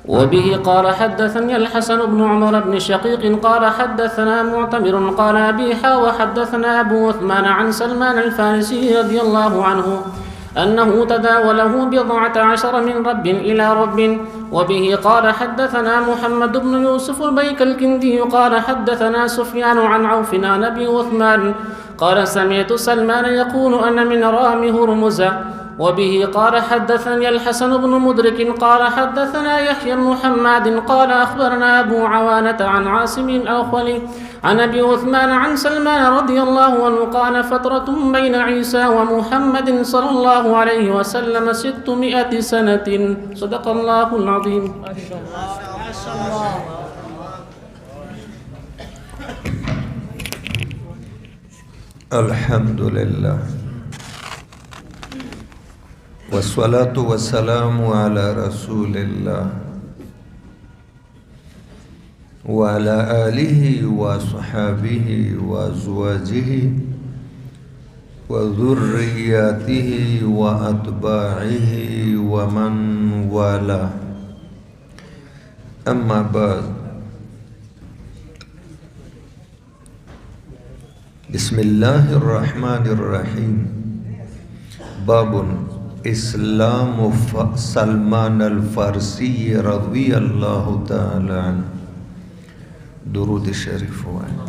وبه قال حدثني الحسن بن عمر بن شقيق قال حدثنا معتمر قال أبي وحدثنا أبو عثمان عن سلمان الفارسي رضي الله عنه أنه تداوله 14 من رب إلى رب. وبه قال حدثنا محمد بن يوسف البيك الكندي قال حدثنا سفيان عن عوف عن أبي عثمان قال سمعت سلمان يقول أن من رام هرمز. وبه قال حدثني الحسن بن مدرك قال حدثنا يحيى بن محمد قال أخبرنا أبو عوانة عن عاصم الأخولي عن أبي عثمان عن سلمان رضي الله عنه قال فترة بين عيسى ومحمد صلى الله عليه وسلم 600 سنة. صدق الله العظيم. ما شاء الله. الحمد لله والصلاة والسلام على رسول الله وعلى آله وصحابه وأزواجه وذرياته وأتباعه ومن والاه. أما بعد، بسم الله الرحمن الرحيم. باب اسلام سلمان الفارسي رضي الله تعالى عنه. درود الشريف وعلى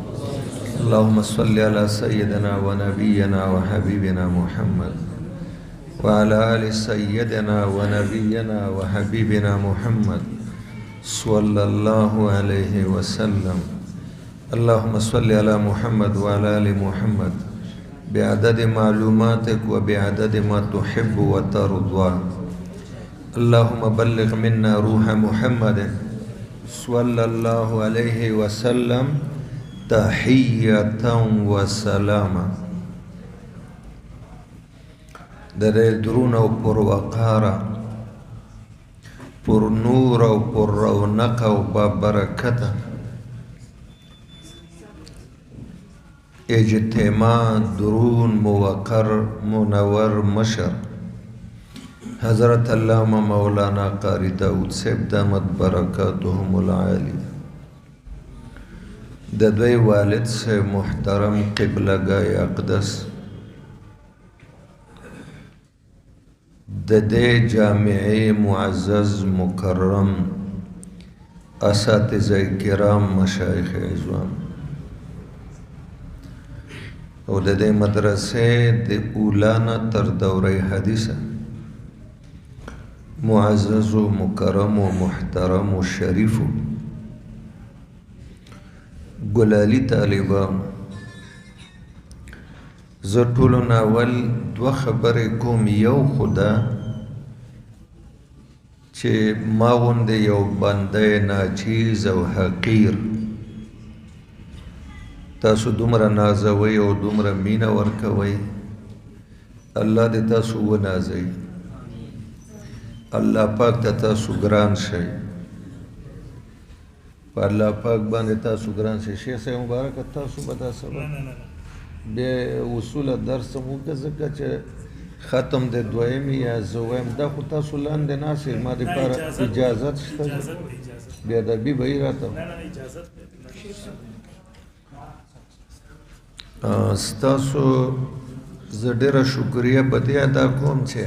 اللهم صل على سيدنا ونبينا وحبيبنا محمد وعلى آل سيدنا ونبينا وحبيبنا محمد صلى الله عليه وسلم. اللهم صل على محمد وعلى آل محمد بعدد معلوماتك وبعدد ما تحب وترضى. اللهم بلغ منا روح محمد صلى الله عليه وسلم تحية وسلاما. در درون او پر وقارا، پر نور او پر رونق او ببرکته اجتماع درون موقر منور مشر حضرت علامہ مولانا قاری داود صاحب دامت برکاتهم العالی، د دوی والد سے محترم قبلگاہ اقدس، د دې جامعه معزز مکرم اساتذه کرام مشایخ عظام او د دې مدرسې د اولانا تر دوره حدیثه معزز و مکرم و محترم و شریف ګلالي طالبان، زه ټولو نه اول دوه خبرې کوم. یو خدا چې ما غوندې یو بنده ناچیز او حقیر تاسو دومره نازوئ او دومره مینه ورکوئ. الله دې تاسو ونازوي، الله پاک ته تاسو ګران شئ، په الله پاک باندې تاسو ګران شئ. شیخ صاحب مبارک تاسو به دا سبا بیا اصول درس مو که ځکه چې ختم د دویمې یا زه وایم دا خو تاسو لاندې ناستئ، ما دپاره اجازت شته؟ بې ادبي به یې راته ستاسو زه ډېره شکریه په دې ادا کوم چې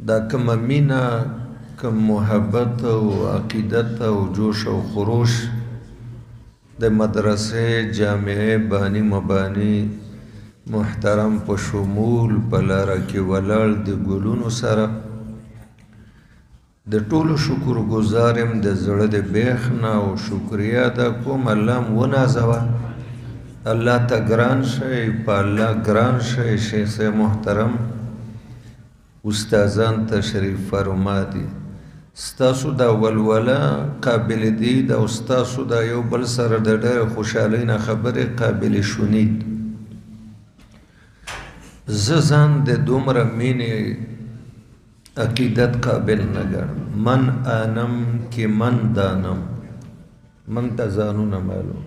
دا کومه مینه، کوم محبت او عقیدت او جوش او خروش د مدرسې جامعه بانی مبانی محترم په شمول په لاره کې ولاړ د ګلونو سره د ټولو شکر ګزارم د زړه د بیخ نه او شکریه ادا کوم. الله م ونازوه، الله ته ګران شئ، په الله ګران شئ. شیخ صاحب محترم استادان تشریف فرما دي، ستاسو دا ولوله قابل دي، دا ستاسو دا یو بل سره د ډېرې خوشحالۍ نه خبرې قابل شنید. زه ځان د دومره مینې عقیدت قابل نه ګڼم. من آنم که من دانم، من ته ځانونه معلوم.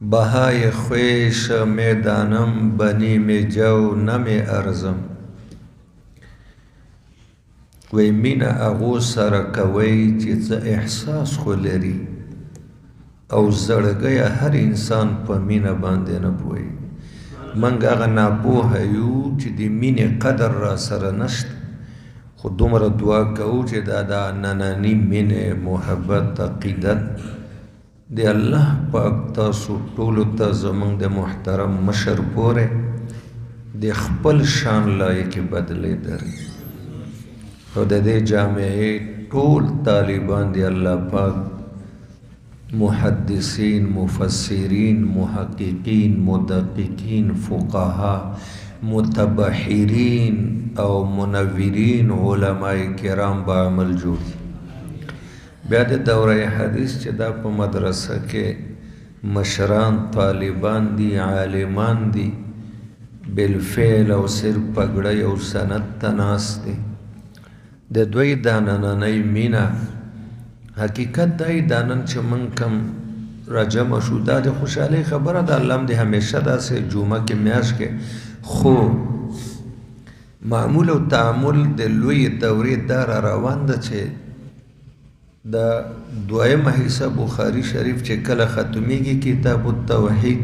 بهای خویش میدانم بنی می جو نمی ارزم. وی مینه هغو سره کوئ چې څه احساس خو لري او زړګی هر انسان په مینه باندې نه پوهېږي. موږ هغه ناپوهه یو چې د مینې قدر را سره نشته، خو دومره دعا کوو چې دا د ننني مینې محبت عقیدت د الله پاک تاسو ټولو ته زموږ د محترم مشر پورې د خپل شان لایقې بدلې درې او د دې جامعې ټول طالبان دی الله پاک محدثین مفسرین محققین مدققین فقها متبحرین او منورین علماء کرام با عمل جوړ. بیا د دوره حدیث چې دا په مدرسه کې مشران طالبان دي عالمان دي بالفعل او صرف پګړی او سند ته ناست دي، د دوی دا نننۍ مینه حقیقت دای دانن چې من کم راجمع شو دا د خوشحالۍ خبره ده. الله هم دې همیشه داسې جمعه کې میاشت کې خو معمول او تعامل د لوی دورې دا را روان ده چې د دویمه حصه بخاري شریف چې کله ختمیږي کتاب التوحید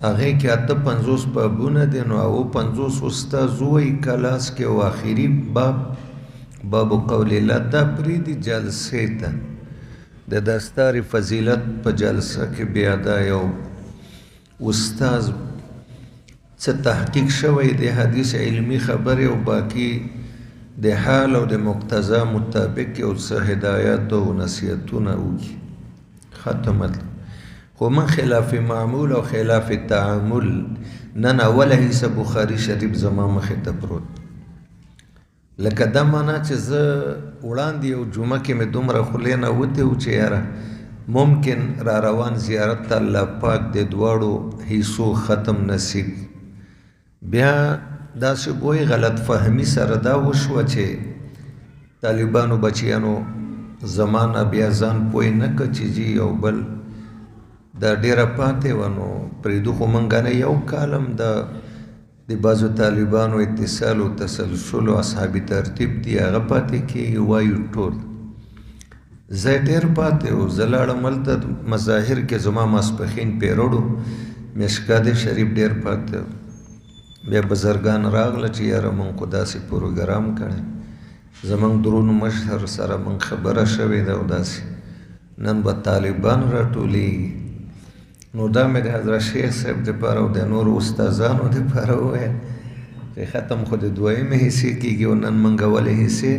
هغې کې 58 بابونه دي نو او 50 استاذ وایي کلاس کې او آخري باب قول الله دا پریدي جلسې ته د دستار فضیلت په جلسه کې بیا دا یو استاذ څه تحقیق شوی د حدیث علمی خبرې او باقی د حال او د مقتضا مطابق یو څه هدایات او نصیحتونه وکړي ختمت. خو من خلاف معمول او خلاف تعامل نن اوله حصه بخاري شریف زما مخې ته پروت لکه دا معنا چې زه وړاندې یو جمعه کې مې دومره خولې نه وتې و چې یاره ممکن را روان زیارت ته الله پاک د دواړو حصو ختم نصیب. بیا داسې بوی غلط فهمی سره دا وشوه چې طالبانو بچیانو زمانه بیا ځان پوی نه که چې جي یو بل دا ډیره پاتې و نو پرېږدو خو موږ نه یو کالم د بعضو طالبانو اتصال او تسلسل او اصحابي ترتیب دی هغه پاتې کېږي وایو ټول زه ډېر پاتې و زه لاړم هلته مظاهر کې زما ماسپښین پیروډو مشکات شریف ډېر پاتې و. بیا بزرګان راغله چې یاره موږ خو داسې پروګرام کړی زموږ درونو مشر سره موږ خبره شوې ده او داسې نن به طالبان راټولېږي نو دا مې د حضرت شیخ صاحب دپاره او د نورو استادانو دپاره وویل چې ختم خو د دویمې حصې کېږي او نن موږ اولې حصې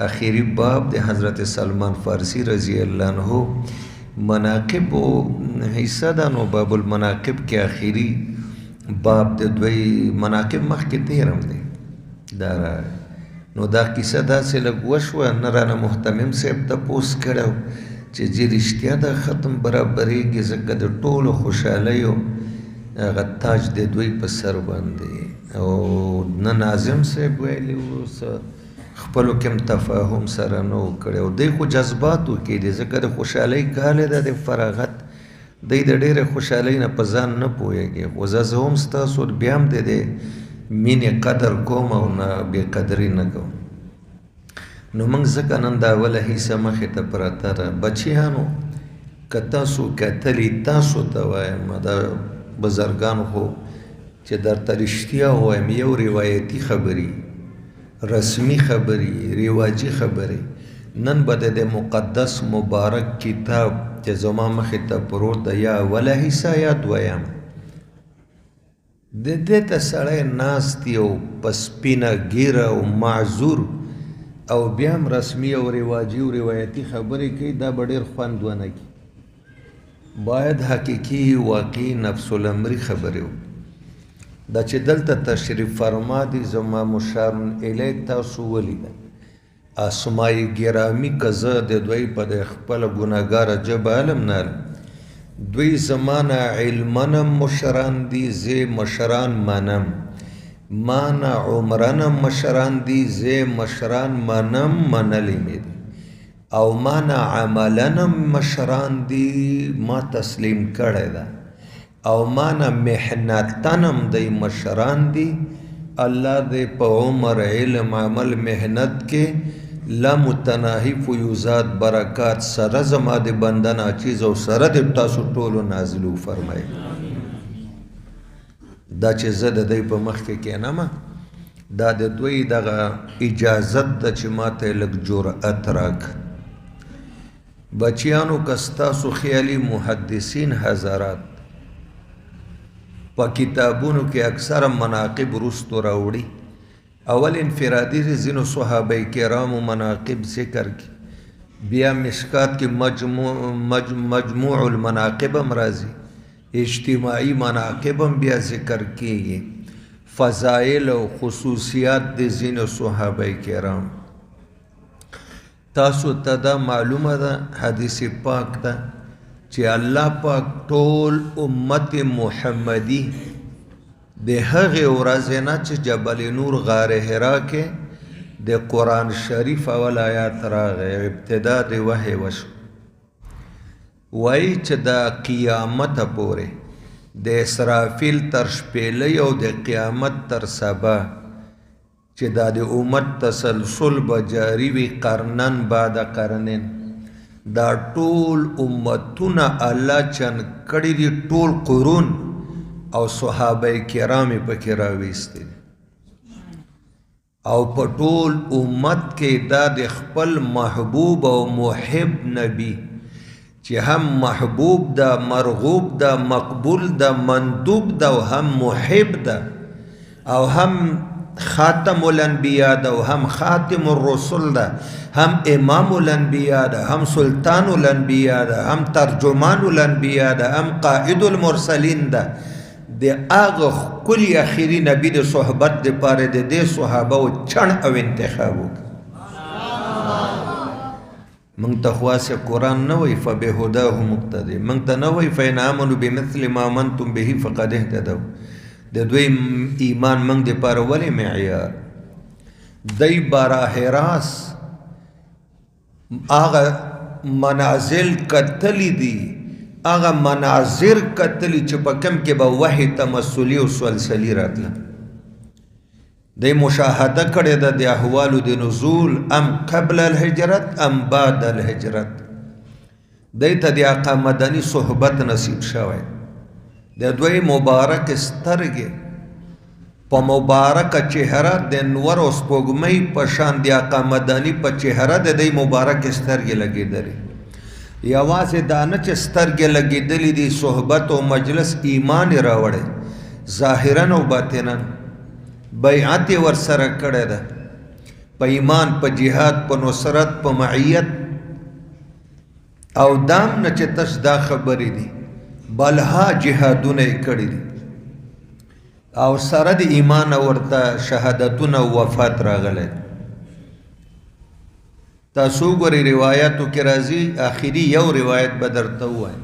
اخري باب د حضرت سلمان فارسي رضی الله عنه مناقب و حصه ده نو باب المناقب کې اخري باب د دوی مناقب مخکې تیرم دی دا نو دا کیسه داسې لږ وشوه نه رانه محتمم صاحب تپوس کړی چې جې رښتیا دا ختم برابرېږي ځکه د ټولو خوشحالیو هغه تاج د دوی په سر باندې او نه ناظم صاحب ویلي و خپلو کې هم تفاهم سره نه و کړی او دی خو جذباتو کې دی ځکه د خوشحالۍ کال ده د فراغت دی د ډېرې خوشحالۍ نه په ځان نه پوهېږي خو زه هم ستاسو بیا هم د مینې قدر کوم او نه بې قدري نه کوم. نو موږ ځکه نن دا اوله حصه مخې ته پرته ده بچیانو که تاسو کتلي تاسو ته وایم دا بزرګان خو چې درته رښتیا ووایم یو روایتي خبرې رسمي خبرې رواجي خبرې نن به د مقدس مبارک کتاب چې زما مخې ته پروت ده یا اوله حصه یا دویم د دې ته سړی ناست یو په سپینه ږیره او معذور او بیا هم رسمي او رواجي او روایتي خبرې کوي دا به ډېر خوند ونه کړي باید حقیقي واقعي نفس الامري خبرې و دا چې دلته تشریف فرما دي زما مشار الی تاسو ولیده اسمای ګرامی که زه د دوی په د خپله ګناهګاره ژبه علم نه دوی زمانه علمنم مشران دي زه مشران منم مانا عمرنم مشران دي زه مشران منم منلی می دي او مانا عملنم مشران دي ما تسلیم کړی ده او مانا محنتنم دی مشران دي الله دې په عمر علم عمل محنت کې لامتناهی فیوزات برکات سره زما د بنده ناچیز او سره د تاسو ټولو نازلو فرمایي. دا چې زه د دوی په مخ کې کینم دا د دوی دغه اجازت ده چې ما ته لږ جرأت راک. بچیانو که ستاسو خیالي محدثین حضرات په کتابونو کې اکثر مناقب وروستو راوړي، اول انفرادي ځینو صحابه کرامو مناقب ذکر کی، بیا مشکات کې مجموع المناقب هم راځي، اجتماعي مناقب هم بیا ذکر کیږي، فضائل او خصوصیات د ځینو صحابه کرام. تاسو ته دا معلومه ده حدیث پاک ده چې الله پاک ټول امت محمدی د هغې ورځې نه چې جبل نور غار حرا کې د قرآن شریف اول آیات راغی، ابتدا د وحی وشو، وایي چې د قیامت پورې د اسرافیل تر شپېلۍ او د قیامت تر سبا چې دا د امت تسلسل به جاري وي قرنن بعد قرنن، دا ټول امتونه الله چن کړي دي، ټول قرون او صحابه کرام پکې راویستي او په ټول امت کې دا د خپل محبوب او محب نبی چې هم محبوب ده، مرغوب ده، مقبول ده، مندوب ده او هم محب ده او هم خاتم الانبیاء ده او هم خاتم الرسل ده، هم امام الانبیاء ده، هم سلطان الانبیاء ده، هم ترجمان الانبیاء ده، هم قائد المرسلین ده. د هغه ښکلي اخري نبي د صحبت دپاره د دې صحابه و چڼ او انتخاب وکړه. موږ ته خو هسې قرآن نه وایي فبهداه مقتدي، موږ ته نه وایي فإن آمنوا بمثل ما آمنتم به فقد اهتدوا. د دوی ایمان موږ دپاره ولې معیار؟ دی براه راست هغه منازل کتلی دي، هغه مناظر کتلی چې په کم کې به وحی تمثلی او سلسلی راتله. دی مشاهده کړې ده د احوالو د نزول ام قبل الهجرت ام بعد الهجرت. دی ته د آقا مدني صحبت نصیب شوی، د دوی مبارک سترګې په مبارکه چهره د انور او سپوږمۍ په شان د آقا مدني په چهره د دی مبارک سترګې لګېدلې. یوازې دا نه چې سترګې لګېدلې دي، صحبت او مجلس ایمان یې راوړی، ظاهرا او باطنا بیعت یې ورسره کړی ده په ایمان، په جهاد، په نصرت، په معیت. او دام نه چې تش دا خبرې دي بلها جهادونه یې کړي دي او سره د ایمان ورته شهادتونه او وفات راغلی. تاسو ګورئ روایاتو کې راځي، آخري یو روایت به درته ووایم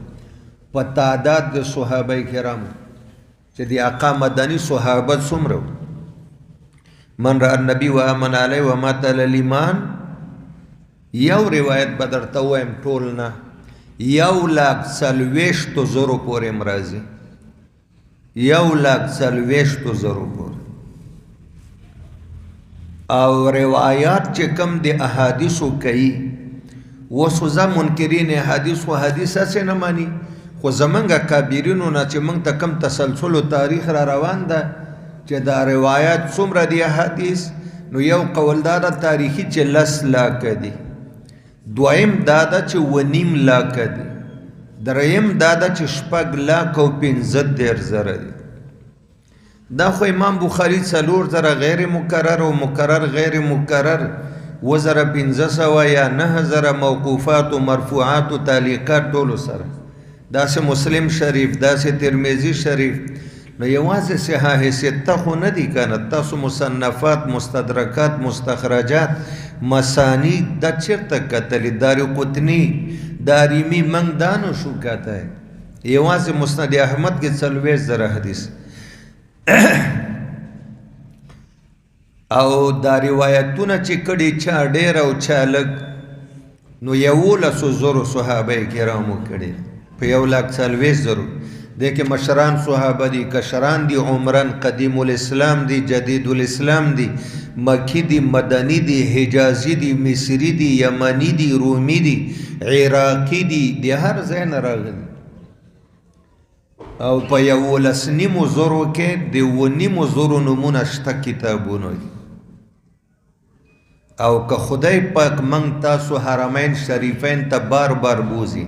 په تعداد د صحابه کرامو چې د آقا مدني صحابت څومره و. من رأى النبي وآمن عليه ومات على الإيمان، یو روایت به درته ووایم ټول نه 1,40,000 پورې م راځي، 1,40,000 پورې. او روایات چې کم د احادیثو کوي، اوس ځه منکرین حدیث و حدیث هسې نه مانی، خو زمونږ کابرینو نه چې موږ ته کم تسلسل و تاریخ را روان ده چې دا روایات څومره دي احادیث، نو یو قول دا ده تاریخي چې 10 لاکه دي، دویم دا ده چې 2.5 لاکه دي، دریم دا ده چې 6 لاکه او 15,000 دي. دا خو امام بخاری 4,000 غیر مکرر او مکرر غیر مکرر 1,500 یا 9,000 موقوفات و مرفوعات و تعلیقات ټولو سره، داسې مسلم شریف، داسې ترمذی شریف. نو یوازې صحاح سته خو نه دي که نه، تاسو مصنفات، مستدرکات، مستخرجات، مسانید دا چېرته کتلي؟ دارقطني، دارمي، موږ دا نو شو کتی، یوازې مسند احمد کې 40,000 حدیث او دا روایتونه چې کړي چا ډېر او چا لږ، نو 11,000 صحابه کرامو کړي په 1,40,000. دې کې مشران صحابه دي، کشران دي، عمران، قدیم الاسلام دي، جدید الاسلام دي، مکی دي، مدنی دي، حجازی دي، مصری دي، یمنی دي، رومی دي، عراقی دي، د هر ځای نه راغلي او په 11.5 زرو کې د 9.5 زرو نمونه شته کتابونو دي. او که خدای پاک منگ تاسو حرمین شریفین تا بار بار بوزی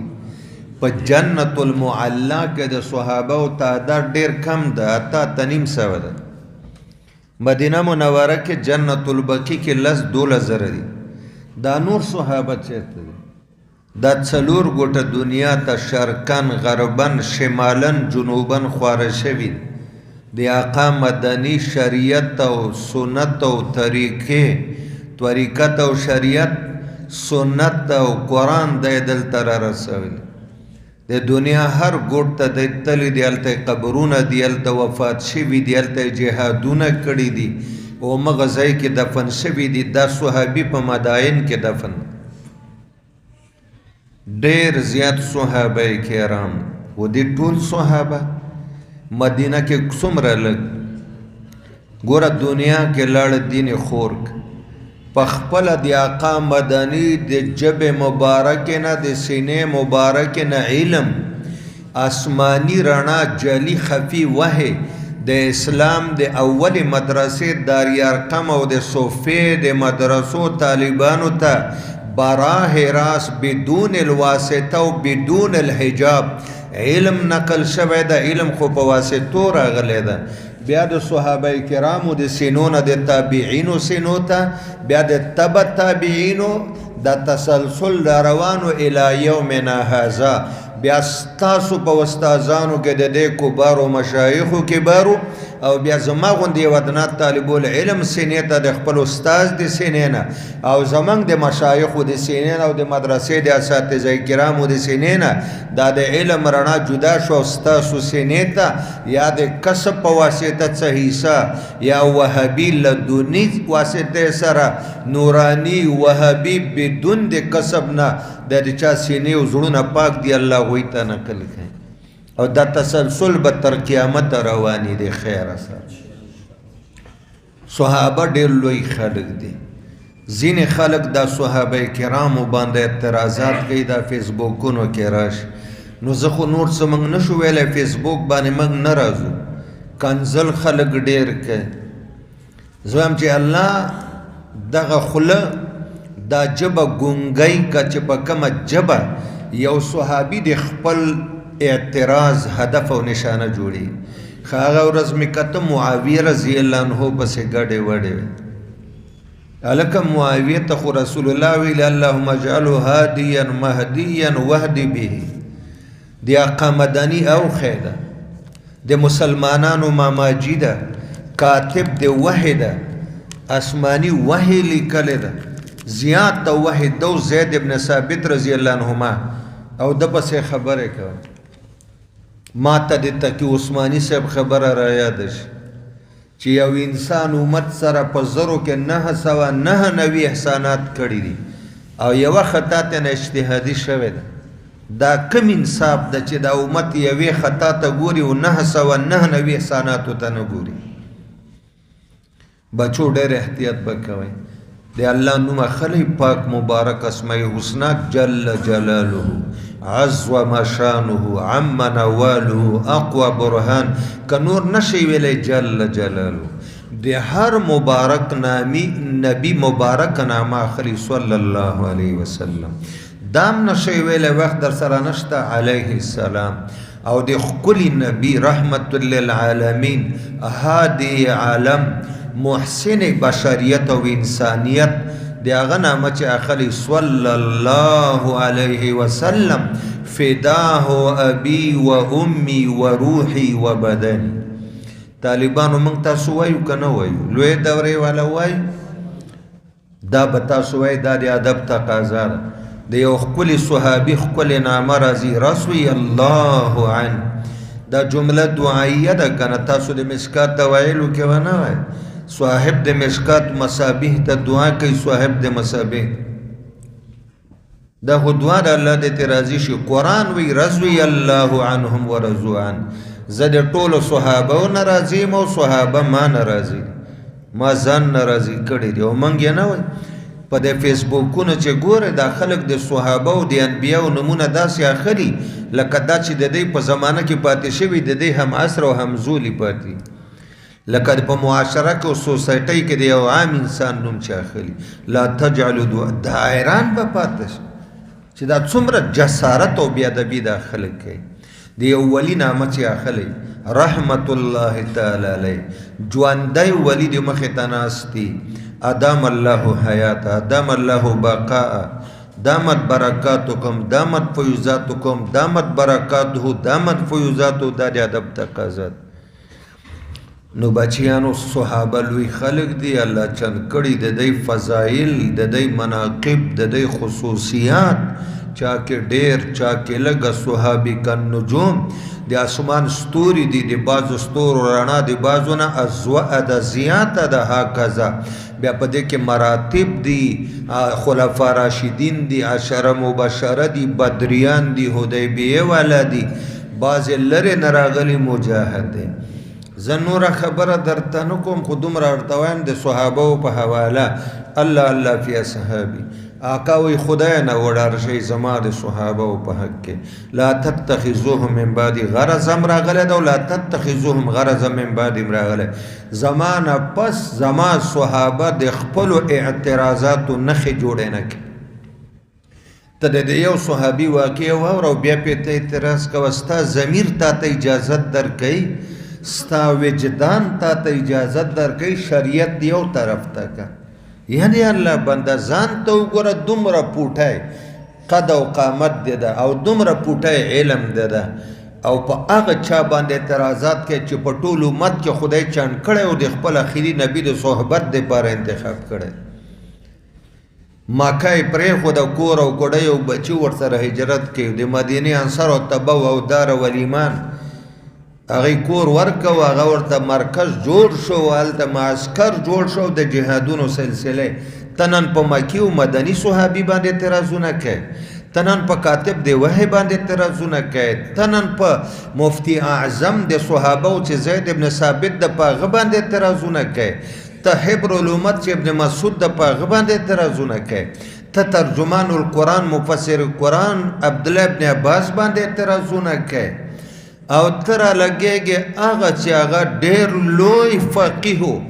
پا جنت المعلا که ده صحابه و تعداد دیر کم ده، اتا تنیم سو ده. مدینه منوره که جنت البقی که 12,000 دی. دا نور صحابه چیرته دی؟ دا څلور ګوټه دنیا ته شرقن غربن شمالن جنوبن خواره شوي د آقا مدني شریعت او سنت او طریقت او شریعت سنت او قرآن د دلته را رسوي. د دنیا هر ګوټ ته د تللی دی، هلته قبرونه دي، هلته وفات شوي دي، هلته جهادونه کړي دي او مغه ځای کې دفن شوي دي. دا صحابي په مدائن کې دفن. ډېر زیات صحابه کرام و دي ټول صحابه مدینه کې څومره لږ ګوره دنیا کې لړ دین خورک پخپل د آقا مدني د جب مبارک نه د سینې مبارک نه علم آسمانی رڼا جلی خفی وه د اسلام د اول مدرسې داری ارقم او د صوفی د مدرسو طالبانو ته براه راس بدون الواسطه او بدون الحجاب علم نقل شوی دا. علم خو په واسطو راغلی ده. بیا د صحابه کرامو د سینونه د تابعینو سینو ته، بیا د تبع تابعینو د تسلسل روانو الی یومنا هذا، بیا ستاسو په استادانو کې د دې کبارو مشایخو کبارو او بیا زما غوندې یو ادنا طالب العلم سینې ته د خپل استاد د سینې نه او زمونږ د مشایخو د سینې نه او د مدرسې د اساتذه کرامو د سینې نه دا د علم رڼا جدا شو ستاسو سینې ته یا د کسب په واسطه څه حصه یا وهابي لدونی واسطه سره نورانی وهابي بدون د کسب نه د چا سینې او زړونه پاک دی الله غوی ته نقل کوي او دا تسلسل به تر قیامت رواني دی. خیر سره صحابه ډېر لوی خلق دي. ځینې خلق دا صحابه کرامو باندې اعتراضات کوي دا فیسبوکونو کې راشي. نو زه خو نور څه موږ نشو ویلی فیسبوک باندې موږ نه راځو کنزل خلق ډېر کوي. زه وایم چې الله دغه خوله دا جبه ګونګی که چې په کومه جبه یو صحابي د خپل اعتراض هدف او نشانه جوړي. هغه ورځ مې کته معاویه رضی الله عنه پسې ګډې وډې هلکه معاویه ته خو رسول الله ویل اللهم اجعله هادیا مهدیا واهدی به. د آقا مدني او خیده د مسلمانانو ماماجي ده، کاتب د وحی ده، آسمانی وحی لیکلی ده، زیات وحی دو زید ابن ثابت رضی الله عنهما او د پسې خبره کوي. ما ته د تقی عثماني صاحب خبره را یاد شي چې یو انسان امت سره په زرو کې 999 احسانات کړي دي او یوه خطا ته نه اجتهادي شوې ده. دا کم انصاف ده چې دا امت یوې خطا ته ګوري او 999 احساناتو ته نه ګوري. بچو ډېر احتیاط به کوئ. د الله نوم اخلی پاک مبارک اسماء الحسنا جل جلاله عز و مشانه عم نواله اقوى برهان که نور نشي ویلی جل جلاله. د هر مبارک نامی نبی مبارک نام اخلی صلی الله علیه وسلم دام نشي ویلی وقت در سره نشته علیه السلام او د خکلی نبی رحمت للعالمین هادی عالم محسن بشریت و انسانیت دی هغه نامه چې اخلی صلی الله علیه وسلم فداه ابي و امي و روحي و بدني. طالبانو موږ تاسو وایو که نه وایو؟ لوی دورې والا وایو؟ دا به تاسو وایي دا د ادب تقاضا ده. د یو ښکلي صحابي ښکلې نامه راځي رضی الله عنه دا جمله دعاییه ده که نه؟ تاسو د مسکات د ویلو کې ونه وایي صاحب د مشکات مصابیح ته دعا کوي. صاحب د مصابیح دا خو دواړه الله دې ته راضي شي. قرآن وی رضی الله عنهم ورضوا عنه، زه د ټولو صحابو نه راضي یم او صحابه ما نه راضي، ما ځان نه راضي کړي دي. او موږ یې نه وایي په د فیسبوکونو چې ګوره دا خلک د صحابه او د انبیاو نمونه داسې اخلي لکه دا چې د دې په زمانه کې پاتې شوي، د دې هم عصر او هم زولي پاتې، لکه په معاشره کې او سوسایټۍ کې د یو عام انسان نوم چې اخلي. لا تجعلوا دا حیران به پاتې شي چې دا څومره جسارت او بیادبي دا خلک کوي. د یو ولی نامه چې اخلي رحمت الله تعالی علیه، ژوندی ولی د مخې ته ناست دي، ادام الله حیات، ادام الله بقاء، دامت برکاتکم، دامت فیوزاتکم، دامت برکاته، دامت فیوزاتو. دا د ادب تقاضا. نو بچیانو صحابه لوی خلق دی، الله چند کړي د دې فضایل، د دې مناقب، د دې خصوصیات، چا کې ډیر چا کې لږ. صحابي کن نجوم، د اسمان ستوري دي، د بعضو ستورو رڼا د بعضو نه ازوأ زیاته ده. هکذا بیا په دې کې مراتب دي، خلفا راشدین دي، عشره مبشره دي، بدریان دي، حدیبیه والا دي، بعضې لرې نه راغلي مجاهد دی. زه نوره خبره درته نه کوم، خو دومره ورته وایم د صحابو په حواله. الله الله فی اصحابي، آقا وی خدای نه وډار شي زما د صحابه په حق کې. لا تتخذوهم من بعد غرض راغله ده، لا تتخذوهم غرض من بعد راغله. زمانه پس زما صحابه د خپل اعتراضاتو نخې جوړې نه کړي. ته د یو صحابي واقع واور او بیا په ته اعتراض کوه، ستا ضمیر تا ته اجازت درکوي، ستا وجدان تا ته اجازت درکوي، شریعت یو طرف ته که. یعنی الله بنده ځان ته وګوره، دومره پوټی قد او قامت دی ده او دومره پوټی علم دی ده، او په هغه چا باندې اعتراضات کوي چې په ټول امت کې خدای چاڼ کړی او د خپل اخري نبي د صحبت دپاره انتخاب کړی. مکه یې پرېښوده، کور او کوډۍ او بچي ورسره هجرت کوي، د مدینې انصار او تبو او دار ولیمان هغه کور ورکو، هغه ورته مرکز جوړ شو، هلته معسکر جوړ شو د جهادونو سلسله. تنن په مکی او مدني صحابي باندې اعتراضونه کوي، تنن په کاتب د وحی باندې اعتراضونه کوي، تنن په مفتی اعظم د صحابه او چې زید ابن ثابت د پاغه باندې اعتراضونه کوي، ته حبر الامت چې ابن مسعود د پاغه باندې اعتراضونه کوي، ته ترجمان القرآن مفسر القرآن عبد الله ابن عباس باندې اعتراضونه کوي، او ترا لګيږي هغه چې هغه ډېر لوی فقیه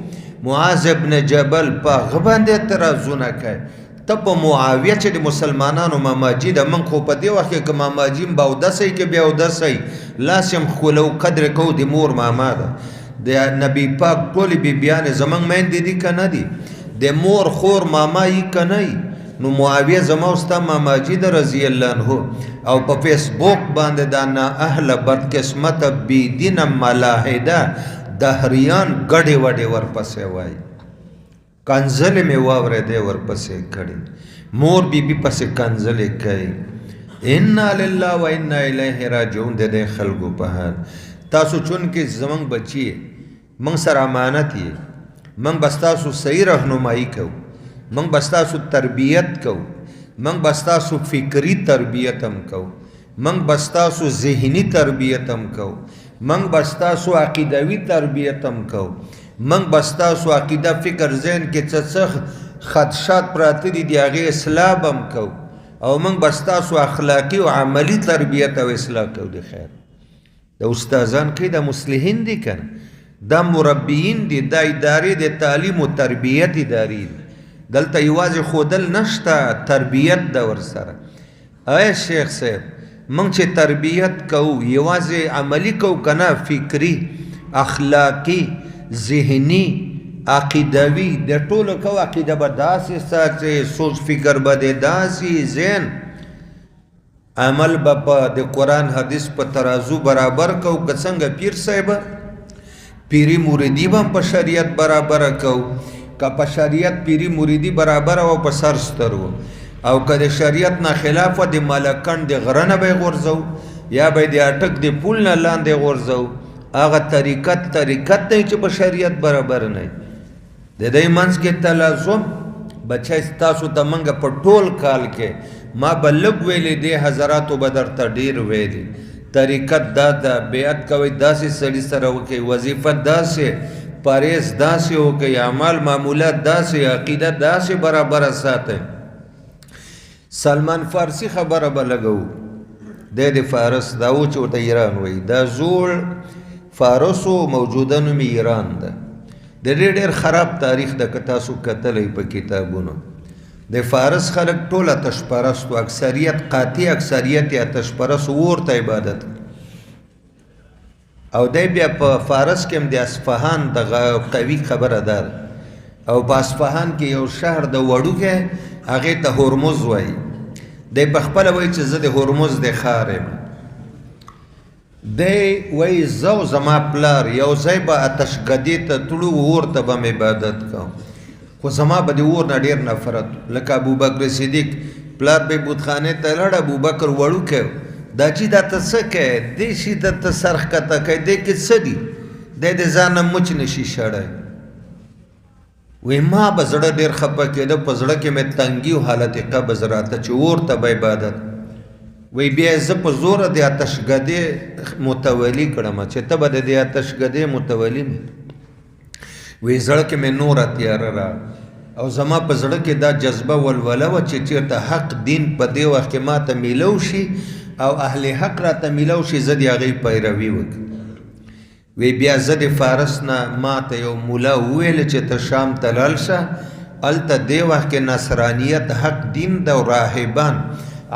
معاذ ابن جبل په هغه باندې اعتراضونه کوي. ته په معاویه چې د مسلمانانو ماماجي ده، من خو په دې وخت کې که ماماجي م به اودسی که بیا اودسی لاس یم ښکلو قدر کو د مور ماما ده. د نبي پاک ټولې بیبیانې زموږ میندې دي که نه دي؟ د مور خور ماما یي که نه یي؟ نو معاویه زما او ستا ماماجي ده رضی الله عنه. او په فیسبوک باندې دا نا اهل بدقسمته بېدینه ملاحده دهریان ګډې وډې ورپسې وایي، کنځلې مې واورېدې ورپسې کړې، مور بیبي پسې کنځلې کوي. انا لله و انا الیه راجعون. د دې خلکو په حال تاسو چونکې زموږ بچي موږ سره امانت یې، موږ به ستاسو صحیح رهنمایي کوو، موږ به ستاسو تربیت کوو، موږ به ستاسو فکري تربیت هم کوو، موږ به ستاسو ذهني تربیت هم کوو، موږ به ستاسو عقیدوي تربیت هم کوو، موږ به ستاسو عقیده فکر ذهن کې څه خدشات پراته دي د هغې اصلاح هم کوو، او موږ به ستاسو اخلاقي او عملي تربیت او اصلاح کوو. د خیر د استادان کې د مصلحین دي که نه؟ دا مربیین دي، دا ادارې د تعلیم و تربیت ادارې دي. دلته یوازې ښودل نشته، تربیت ده ورسره. ای شیخ صاحب موږ چې تربیت کوو یوازې عملي کوو که نه؟ فکري، اخلاقي، ذهني، عقیدوي د ټولو کوو. عقیده به داسې ساتې، سوچ فکر به د داسې ذهن، عمل به په د قرآن حدیث په ترازو برابر کوو. که څنګه پیر صاحبه پیری موریدي به هم په شریعت برابره کوو، که په شریعت پیری موریدي برابر او په سر سترو، او که د شریعت نه خلافه د مالکن د غره نه به یې غورځو، یا به د اټک د پول نه لاندې غورځو. هغه طریقت دی چې په شریعت برابر نه وي. د دې منځ کې تلازم بچی ستاسو ته موږ په ټول کال کې ما به لږ ویلې دې حضراتو به درته ډېر ویلي طریقت دا ده بیعت کوئ داسې سړي سره وکړئ وظیفه داسې پرهیز داسې وکړئ اعمال معمولات داسې عقیده داسې برابره ساتئ سلمان فارسی خبره به لګو د فارس دا و چې ورته ایران وایي دا زوړ فارس و موجوده نوم ایران ده د ډېر خراب تاریخ ده که تاسو کتلی په کتابونو د فارس خلک ټول آتش پرست و اکثریت قاطع اکثریت یې آتش پرست ورته عبادت او دی بیا په فارس کې هم د اصفهان د قوي خبره ده او په اصفهان کې یو شهر د وړوکی هغې ته هرمز وایي دی په خپله وایي چې زه د هرمز د ښار یم دی وایي زه او زما پلار یو ځای به آتشکدې ته تلو اور ته به م عبادت کوم خو زما به د اور نه ډېر نفرت لکه ابوبکر صدیق پلار به بتخانې ته لاړ ابوبکر وړوکی دا چې دا ته څه کوې دې شي درته سر ښکته کوي دې کې څه دي دی د ځان نه مچ نشي شړی وی ما به زړه ډېر خفه کېده په زړه کې مې تنګي او حالت قبض راته چې اور ته به عبادت وی بیا زه په زوره د آتشکدې متولي کړم چې ته به د دې آتشکدې متولي مې وی زړه کې مې نوره تیاره را او زما په زړه کې دا جذبه ولوله وه چې چېرته حق دین په دې وخت کې ما ته میلو شي او اهل حق راته میلو شي زه د هغې پیروي وکړم وی بیا زه د فارس نه ما ته یو مولا وویل چې ته شام ته لاړ شه هلته دې وخت کې نصرانیت حق دین ده او راهبان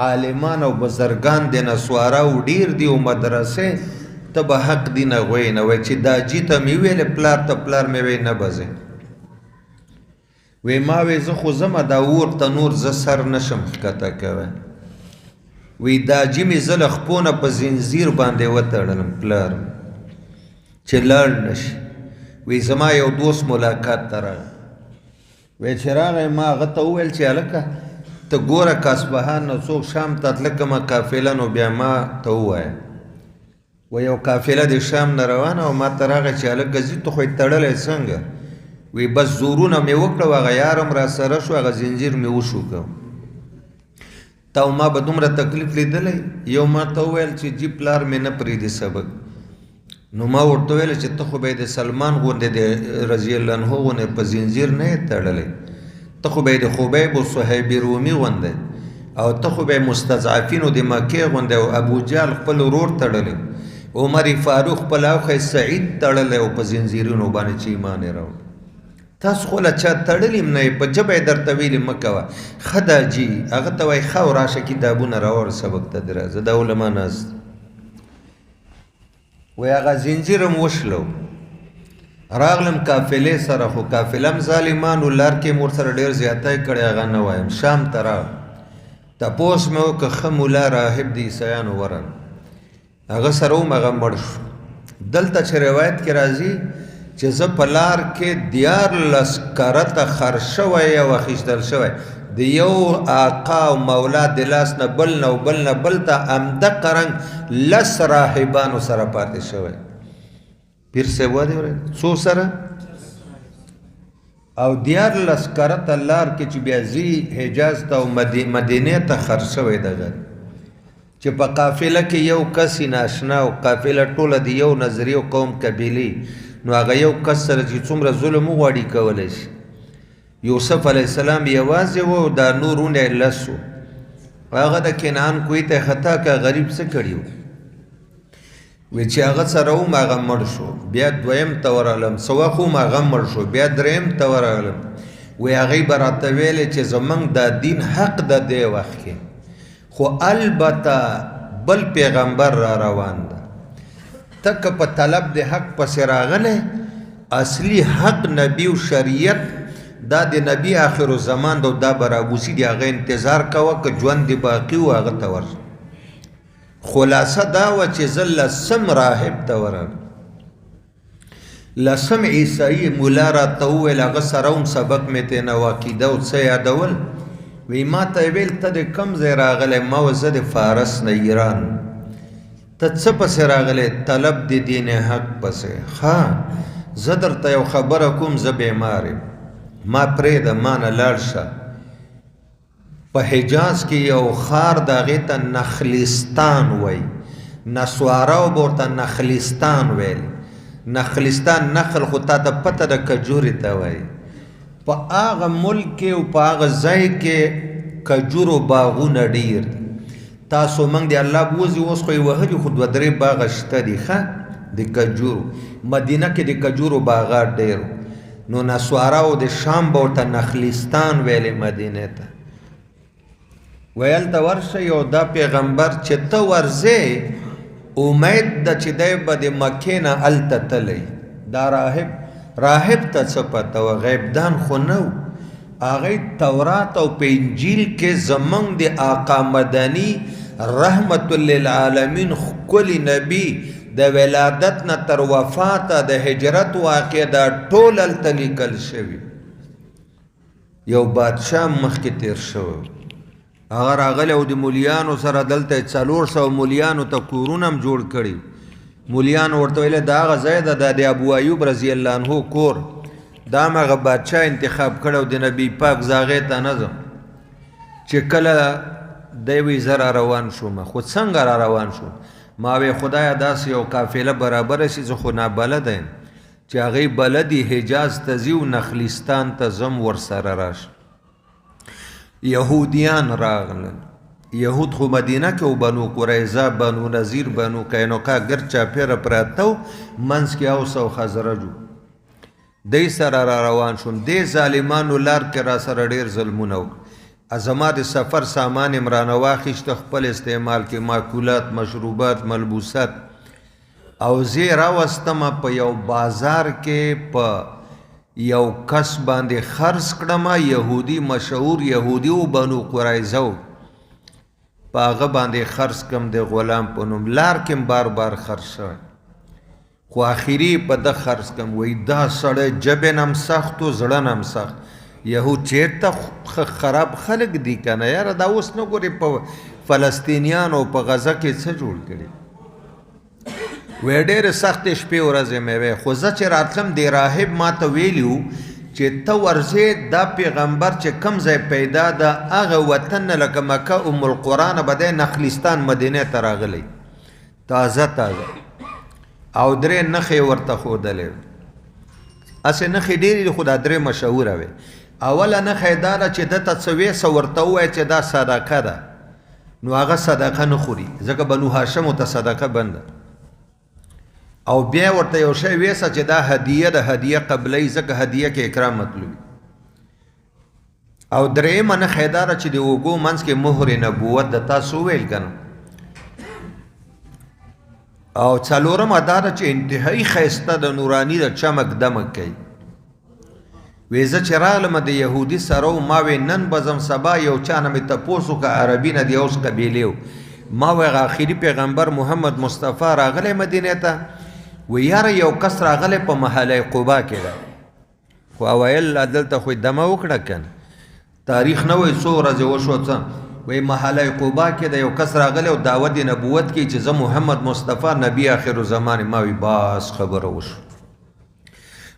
عالمان او بزرګان د نسواراو ډېر دي او مدرسې ته به حق دین هغوی نه وایي چې دا جي ته مې ویلې پلار ته پلار مې وی نه به ځې وی ما وی زه خو ځمه دا اور تنور زه سر نشم ښکته کوی وی دا جي مې زه له خپو نه په زنځیر باندې وتړلم پلار چې لاړ نشي وی زما یو دوست ملاقات ته راغی وی چې راغی ما هغه ته وویل چې هلکه ته ګوره که اصفهان نه څوک شام ته تله کومه قافله نو بیا ما ته ووایه و یو قافله د شام نه روانه او ما ته راغی چې هلکه ځي ته خو یې تړلی څنګه وی بس زورونه مې وکړه و هغه یارم را سره شو هغه زنځیر مې وشو که تا او ما به دومره تکلیف لیدلی یو ما ته وویل چې جي پلار مې نه پرېږدي سبق نو ما ورته ویل چې ته خو به یې د سلمان غوندې د رضی الله عنه غوندې په زنځیر نه یې تړلی ته خو به یې د خبیب و صهیب رومي غوندې او ته خو به یې مستضعفینو د مکې غوندې او ابوجهل خپل ورور تړلی عمر فاروق خپل اوښی سعید تړلی او په زنځیرونو باندې چې ایمان یې راوړ تاسو خو له چا تړلي هم نه یې په ژبه یې درته ویلي مه کوه ښه دا جي هغه ته وایي ښه او راشه کتابونه راوړه سبق ته دې راځه دا علما ناست وی هغه زنځیر هم وشلو راغلم قافلې سره خو قافله هم ظالمانو لار کې مور سره ډېر زیاتی کړی هغه نه وایم شام ته راغلم تپوس مې وکړه ښه مولا راهب د عیسیانو ورن هغه سره هم هغه مړ شو دلته چې روایت کې راځي چې زه په لار کې 14 کرته خر شوی او اخیستل شوی د یو آقا او مولا د لاس نه بل نه بل نه بل ته همدقه رنګ 10 راهبانو سره پاتې شوی پیر صاحب وادي څو سره او 14 کرته لار کې چې بیا ځي حجاز ته او مدینې ته خر شوی دغه چې په قافله کې یو کس ناشنا او قافله ټوله د یو نظریو قوم قبیلې نو هغه یو کس سره چې څومره ظلم وغواړي کولی شي یوسف علیه السلام یوازې و دا نورونه یې لس و هغه د کنعان کوی ته خطا که غریب څه کړي و وی چې هغه سره هم هغه مړ شو بیا دویم ته ورغلم څه وخت هم هغه مړ شو بیا دریم ته ورغلم وی هغې به راته ویلې چې زموږ دا دین حق د دې وخت کې خو البته بل پیغمبر را روان ده ته که په طلب د حق پسې راغلی اصلي حق نبي او شریعت دا د نبی آخر الزمان دا به راوځي د هغه انتظار کوه که ژوند دې باقي و هغه ته ورشه خلاصه دا وه چې زه لسم راهب ته ورغلم لسم عیسايي مولا راته وویل هغه سره هم سبق مې ترېنه عقیده او څه یادول وی ما ته یې ویل ته د کوم ځای راغلی ما وه زه د فارس نه ایران ته څه پسې راغلی طلب د دین حق پسې ښه زه درته یو خبره کوم زه بیمار یم ما پرېږده ما نه لاړ شه په حجاز کې یو خار د هغې ته نخلستان وایي، نسواراو به ورته نخلستان ویل. نخلستان نخل خو تا ته پته د کجورې ته وایي. په هغه ملک کې او په هغه ځای کې کجورو باغونه ډیر دي. تاسو موږ د الله بوځي اوس خو یې وهلي خو 2-3 باغه شته دي ښه د کجورو. مدینه کې د کجورو باغات ډیر نو نسواراو د شام به ورته نخلستان ویلې مدینې ته. ویل ته ورشه یو دا پیغمبر چې ته ورځې امید ده چې دی به د مکې نه هلته تلی. دا راهب ته څه پته وه، غیبدان خو نه و. هغوی تورات او په انجیل کې زمونږ د آقا مدني رحمت للعالمین ښکلي نبي د ولادت نه تر وفاته د هجرت واقع دا ټول هلته لیکل شوي. یو بادشاه مخکې تیر شوی، هغه راغلی او د مولیانو سره دلته 400 مولیانو ته کورونه هم جوړ کړي. مولیانو ورته ویل دا هغه ځای ده، دا د ابو ایوب رضی الله عنه کور، دا هغه بادشاه انتخاب کړی او د نبي پاک زاغې ته نه ځم. چې کله دی وی زه را روان شوم. خو څنګه را روان شوم؟ ما وی خدایه داسې یو قافله برابره شي، زه خو نابلده یم چې هغوی بلدي حجاز ته ځي او نخلستان ته ځم ورسره راشم. یهودیان راغلل. یهود خو مدینه کې و بنو قریظه، بنو نذیر، بنو قینقاع ګرد چاپېره پراته و، منځ کې اوس او خزرج و. دی سره را روان شوم. دې ظالمانو لار کې را سره ډېر ظلمونه وکړه. زما د سفر سامان یم رانه واخیسته خپل استعمال کې، ماکولات، مشروبات، ملبوسات، او زه یې راوستمه په یو بازار کې په یو کس باندې خرڅ کړمه. یهودي، مشهور یهودي و، بنو قریظه و. په هغه باندې خرڅ کړم د غلام په نوم. لار کې بار بار خرڅ شوی، خو آخري په ده خرڅ کړم. وایي دا سړی جبې نه هم سخت و زړه نه هم سخت. یهود چېرته خراب خلک دي که نه یاره. دا اوس نه ګورې په فلسطینیانو او په غزه کې څه جوړ کړي. وی ډېرې سختې شپې ورځې مې وی. خو زه چې راتلم د راهب ما ته ویلي و چې ته ورځې دا پیغمبر چې کم ځای پیدا ده هغه وطن نه لکه مکه ام القرآن به دی نخلستان مدینې ته راغلی تازه او 3 نښې ورته ښودلې. هسې نښې ډېرې دي خو دا 3 مشهوره وې. اوله نښه یې دا ده چې ده ته څه ویسه ورته ووایه چې دا صدقه ده، نو هغه صدقه نه خوري ځکه بنو هاشمو ته صدقه بنده. او بیا ورته یو شی ویسه چې دا هدیه ده، هدیه قبلی ځکه هدیه کې اکرام مطلوبي. او 3مه نښه یې دا ده چې د اوږو منځ کې مهر نبوت ده، تاسو وویل که نه. او 4مه دا ده چې انتهایی ښایسته ده، نوراني ده، چمک دمک کوي. وی زه چې راغلم د یهودي سره و، ما وی نن به ځم سبا یو چا نه مې تپوس وکړه عربي نه د اوس قبیلې و. ما وی هغه آخري پیغمبر محمد مصطفی راغلی مدینې ته. وی یاره یو کس راغلی په محله قبا کې ده. خو اوایل دلته خو دمه وکړه که نه، تاریخ نه وایي څو ورځې وشوه څه. وی محله قبا کې د یو کس راغلی او دعوت نبوت کې چې زه محمد مصطفی نبی آخر زمان. ما وی باس خبره وشو.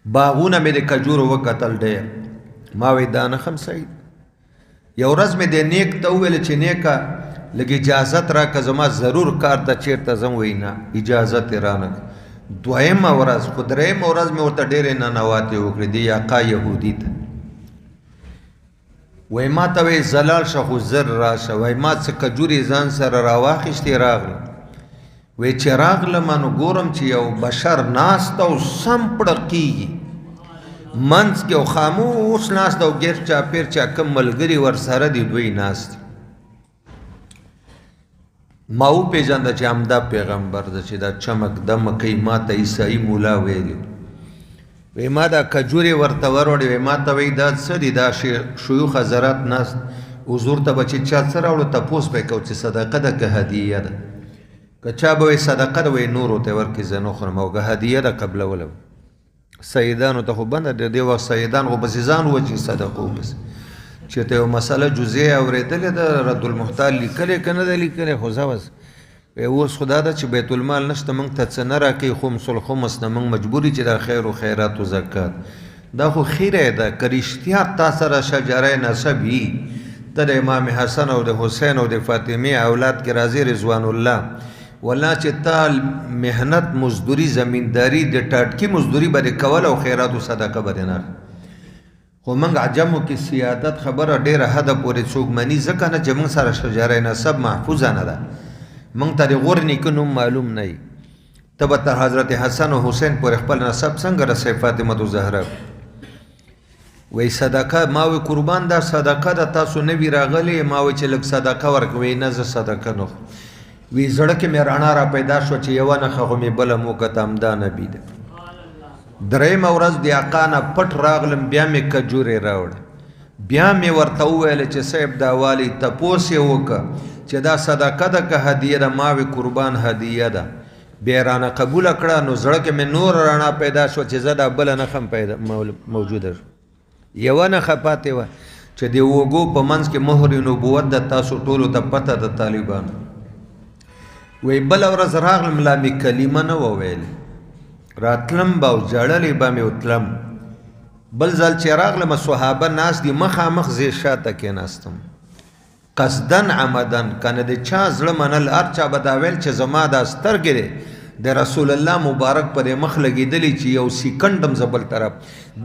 باغونه مې د کجورو وکتل ډېر. ما وی دا نښم صحیح. یو ورځ مې د نیک ته وویل چې نیکه لږ اجازت راکړه زما ضرور کار ته چېرته ځم. وی نه اجازت یې رانه. 2مه ورځ خو 3مه ورځ مې ورته ډېرې ننواتې وکړې د یاقا یهودي ته. وی ما ته وی زلال شه خو زر راشه. وی ما څه کجورې ځان سره راواخیستې راغلم. وی چې راغلم نو ګورم چې یو بشر ناست او سم پړقېږي منځ کې او خاموش ناست او ګیر چاپېر چا کم ملګري ورسره دي دوی ناست. ما وپېژانده چې همدا پیغمبر ده چې دا چمک دمه کوي. ما ته عیسایي مولا ویلي. وی ما دا کجورې ورته وروړې. وی ما ته وی دا څه دي؟ دا شیوخ حضرات ناست حضور ته به چې چا څه راوړو تپوس به یې کوو چې صدقه ده که هدیه ده. که چا به وی صدقه ده وی نورو ته ورکړي زه نه خورم، او که هدیه ده قبلوله. سیدانو ته خو بنده د دې وخت سیدان خو پسې ځان وچي صدقو پسې. چېرته یو مسله جزیه اورېدلې ده رد المحتال لیکلې که نه ده لیکلې خو زه بس اوس خو دا ده چې بیت المال نشته موږ ته څه نه راکوي. خمس الخمس نه موږ مجبوري چې دا خیر و خیرات و زکات دا خو خیره ده. که رښتیا تا سره شجره نسب وي ته د امام حسن او د حسین او د فاطمه اولاد کې راځي رضوان الله والله چې تا مهنت مزدوری زمینداری د ټاټکی مزدوری باندې کول او خیرات او صدقه باندې نه خو موږ عجمو کې سیادت خبره ډیره حد پورې څوک مني ځکه نه چې موږ سره شجره نسب محفوظه نه ده موږ ته د غور نیکه نوم معلوم نه وي ته به تر حضرت حسن او حسین پورې خپل نسب څنګه رسوي فاطمه زهرا وی صدقه ما وی قربان دا صدقه ده تاسو نه وی راغلی ما وی چې لږ صدقه ورکوي نه زه صدقه نه وی زړه کې مې رڼا را پیدا شو چې یوه نښه خو مې بله موکته همدا نبي ده درېیمه ورځ د اقا نه پټ راغلم بیا مې کجورې راوړه بیا مې ورته وویل چې صاحب دا والي تپوس یې وکړه چې دا صدقه ده که هدیه ده ما وی قربان هدیه ده بیا یې رانه قبوله کړه نو زړه کې مې نور رڼا پیدا شو چې زه دا بله نښه هم موجوده شو یوه نښه پاتې وه چې د اوږو په منځ کې مهر نبوت ده تاسو ټولو ته پته د طالبانو وی بله ورځ راغلم لا مې کلمه نه وه ویلې راتلم به او ژړلې به مې وتلم بل ځل چې راغلم صحابه ناست دي مخامخ زه شاته کېناستم قصدن عمدن کنه د چا زړه منل هر چا به دا ویل چې زما دا سترګې دی د رسول الله مبارک پر مخ لګېدلی چې یو سیکنډ هم زه بل طرف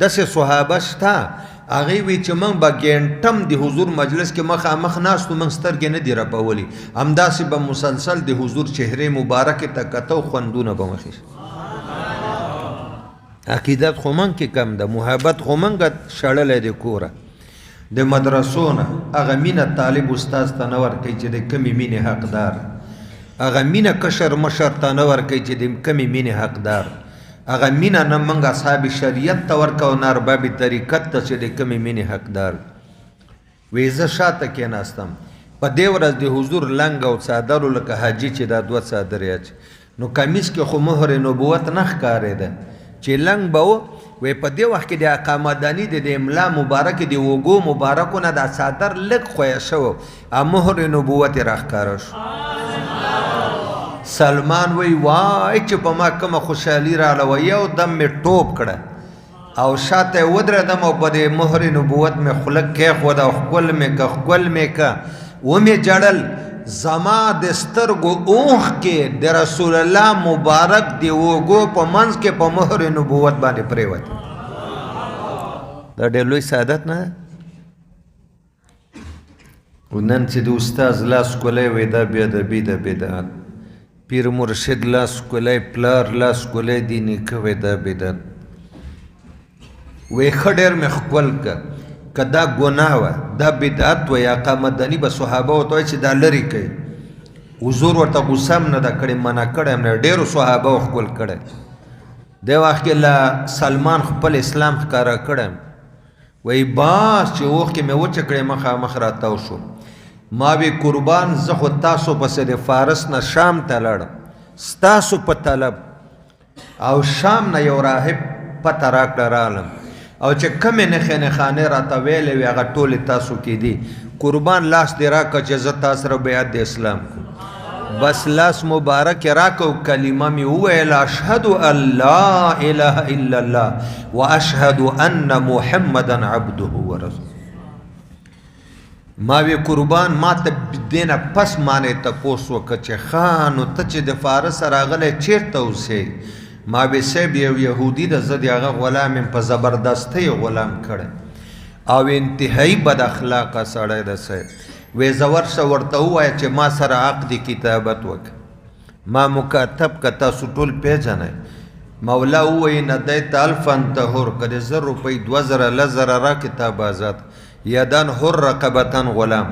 داسې صحابه شته هغوی وی چې موږ به ګینټم د حضور مجلس کې مخامخ ناستو موږ سترګې نه دي رپولي همداسې به مسلسل د حضور چهرې مبارکې ته کته خوندونه به مخې عقیدت خو موږ کې کم ده محبت خو موږ شړلی د کوره د مدرسو نه هغه مینه طالب استاذ ته نه ورکوي چې د کمې مینې حقدار هغه مینه کشر مشر ته نه ورکوي چې د کمې مینې حقدار هغه مینه نه موږ اصحاب شریعت ته ورکوو نه ارباب طریقت ته چې د کمې مینې حقدار وی زه شاته کېناستم په دې ورځ د حضور لنګ او څادرو لکه حاجي چې دا دوه څادرې اچ نو کمیس کې خو مهر نبوت نه ښکارېده چې لنګ به و وی په دې وخت کې د اقامداني د املا مبارک د اوږو مبارکو نه دا څادر لږ خویه شوی او مهر نبوت یې راښکاره شو سلمان وی وای چې په ما کومه خوشحالي راغله و یو دم مې ټوپ کړه او شاته یې ودرېدم او په دې مهر نبوت مې خوله کېښوده او ښکل مې که ښکل مې که ومې جړل زما د سترګو اوښ کې د رسول الله مبارک د اوږو په منځ کې په مهر نبوت باندې پرېوت دا ډېر لوی سعادت نه نن چې د استاذ لاس کولی وی دا بېادبي ده بدعت پیر مرشد لاس کولی پلار لاس کولی دی نیکه وی دا بدعت وی ښه ډېر مې ښکل که که دا ګناه وه دا بدعت وه یا اقامتداني به صحابه ورته وایي چې دا لرې کوي حضور ورته غوسه هم نه ده کړې منع کړی هم نه ډېرو صحابه و ښکل کړی دې وخت کې له سلمان خپل اسلام ښکاره کړی وایي باس چې اوښ کې مې وچه کړې مخامخ راتاو شو ما وی قربان زه خو تاسو پسې د فارس نه شام ته لاړم ستاسو په طلب او شام نه یو راهب پته راکړه رالم او چې کمې نښې نښانې راته ویلې وې هغه ټولې تاسو کې دي قربان لاس دې راکړه چې زه تا سره بیعت د اسلام کوم بس لاس مبارک یې راکړه کلمه مې وویل اشهد ان لا اله الا الله واشهد ان محمدا عبده ورسوله ما وی قربان ما ته دې نه پس مانې تپوس وکړه چې ښه نو ته چې د فارس راغلی چېرته اوسې ما وی صاحب یو یهودي ده زه د هغه غلام یم په زبردستۍ غلام کړی او انتهایی بد اخلاقه سړی ده صاحب وی زه ورشه ورته ووایه چې ما سره عقد کتابت وکړه ما مکاتب که تاسو ټول پیژنئ مولا ووایي ندیت الفا طهور که د 1000 روپۍ 2000 لزره را کتاب آزاد یدن حر رقبتن غلام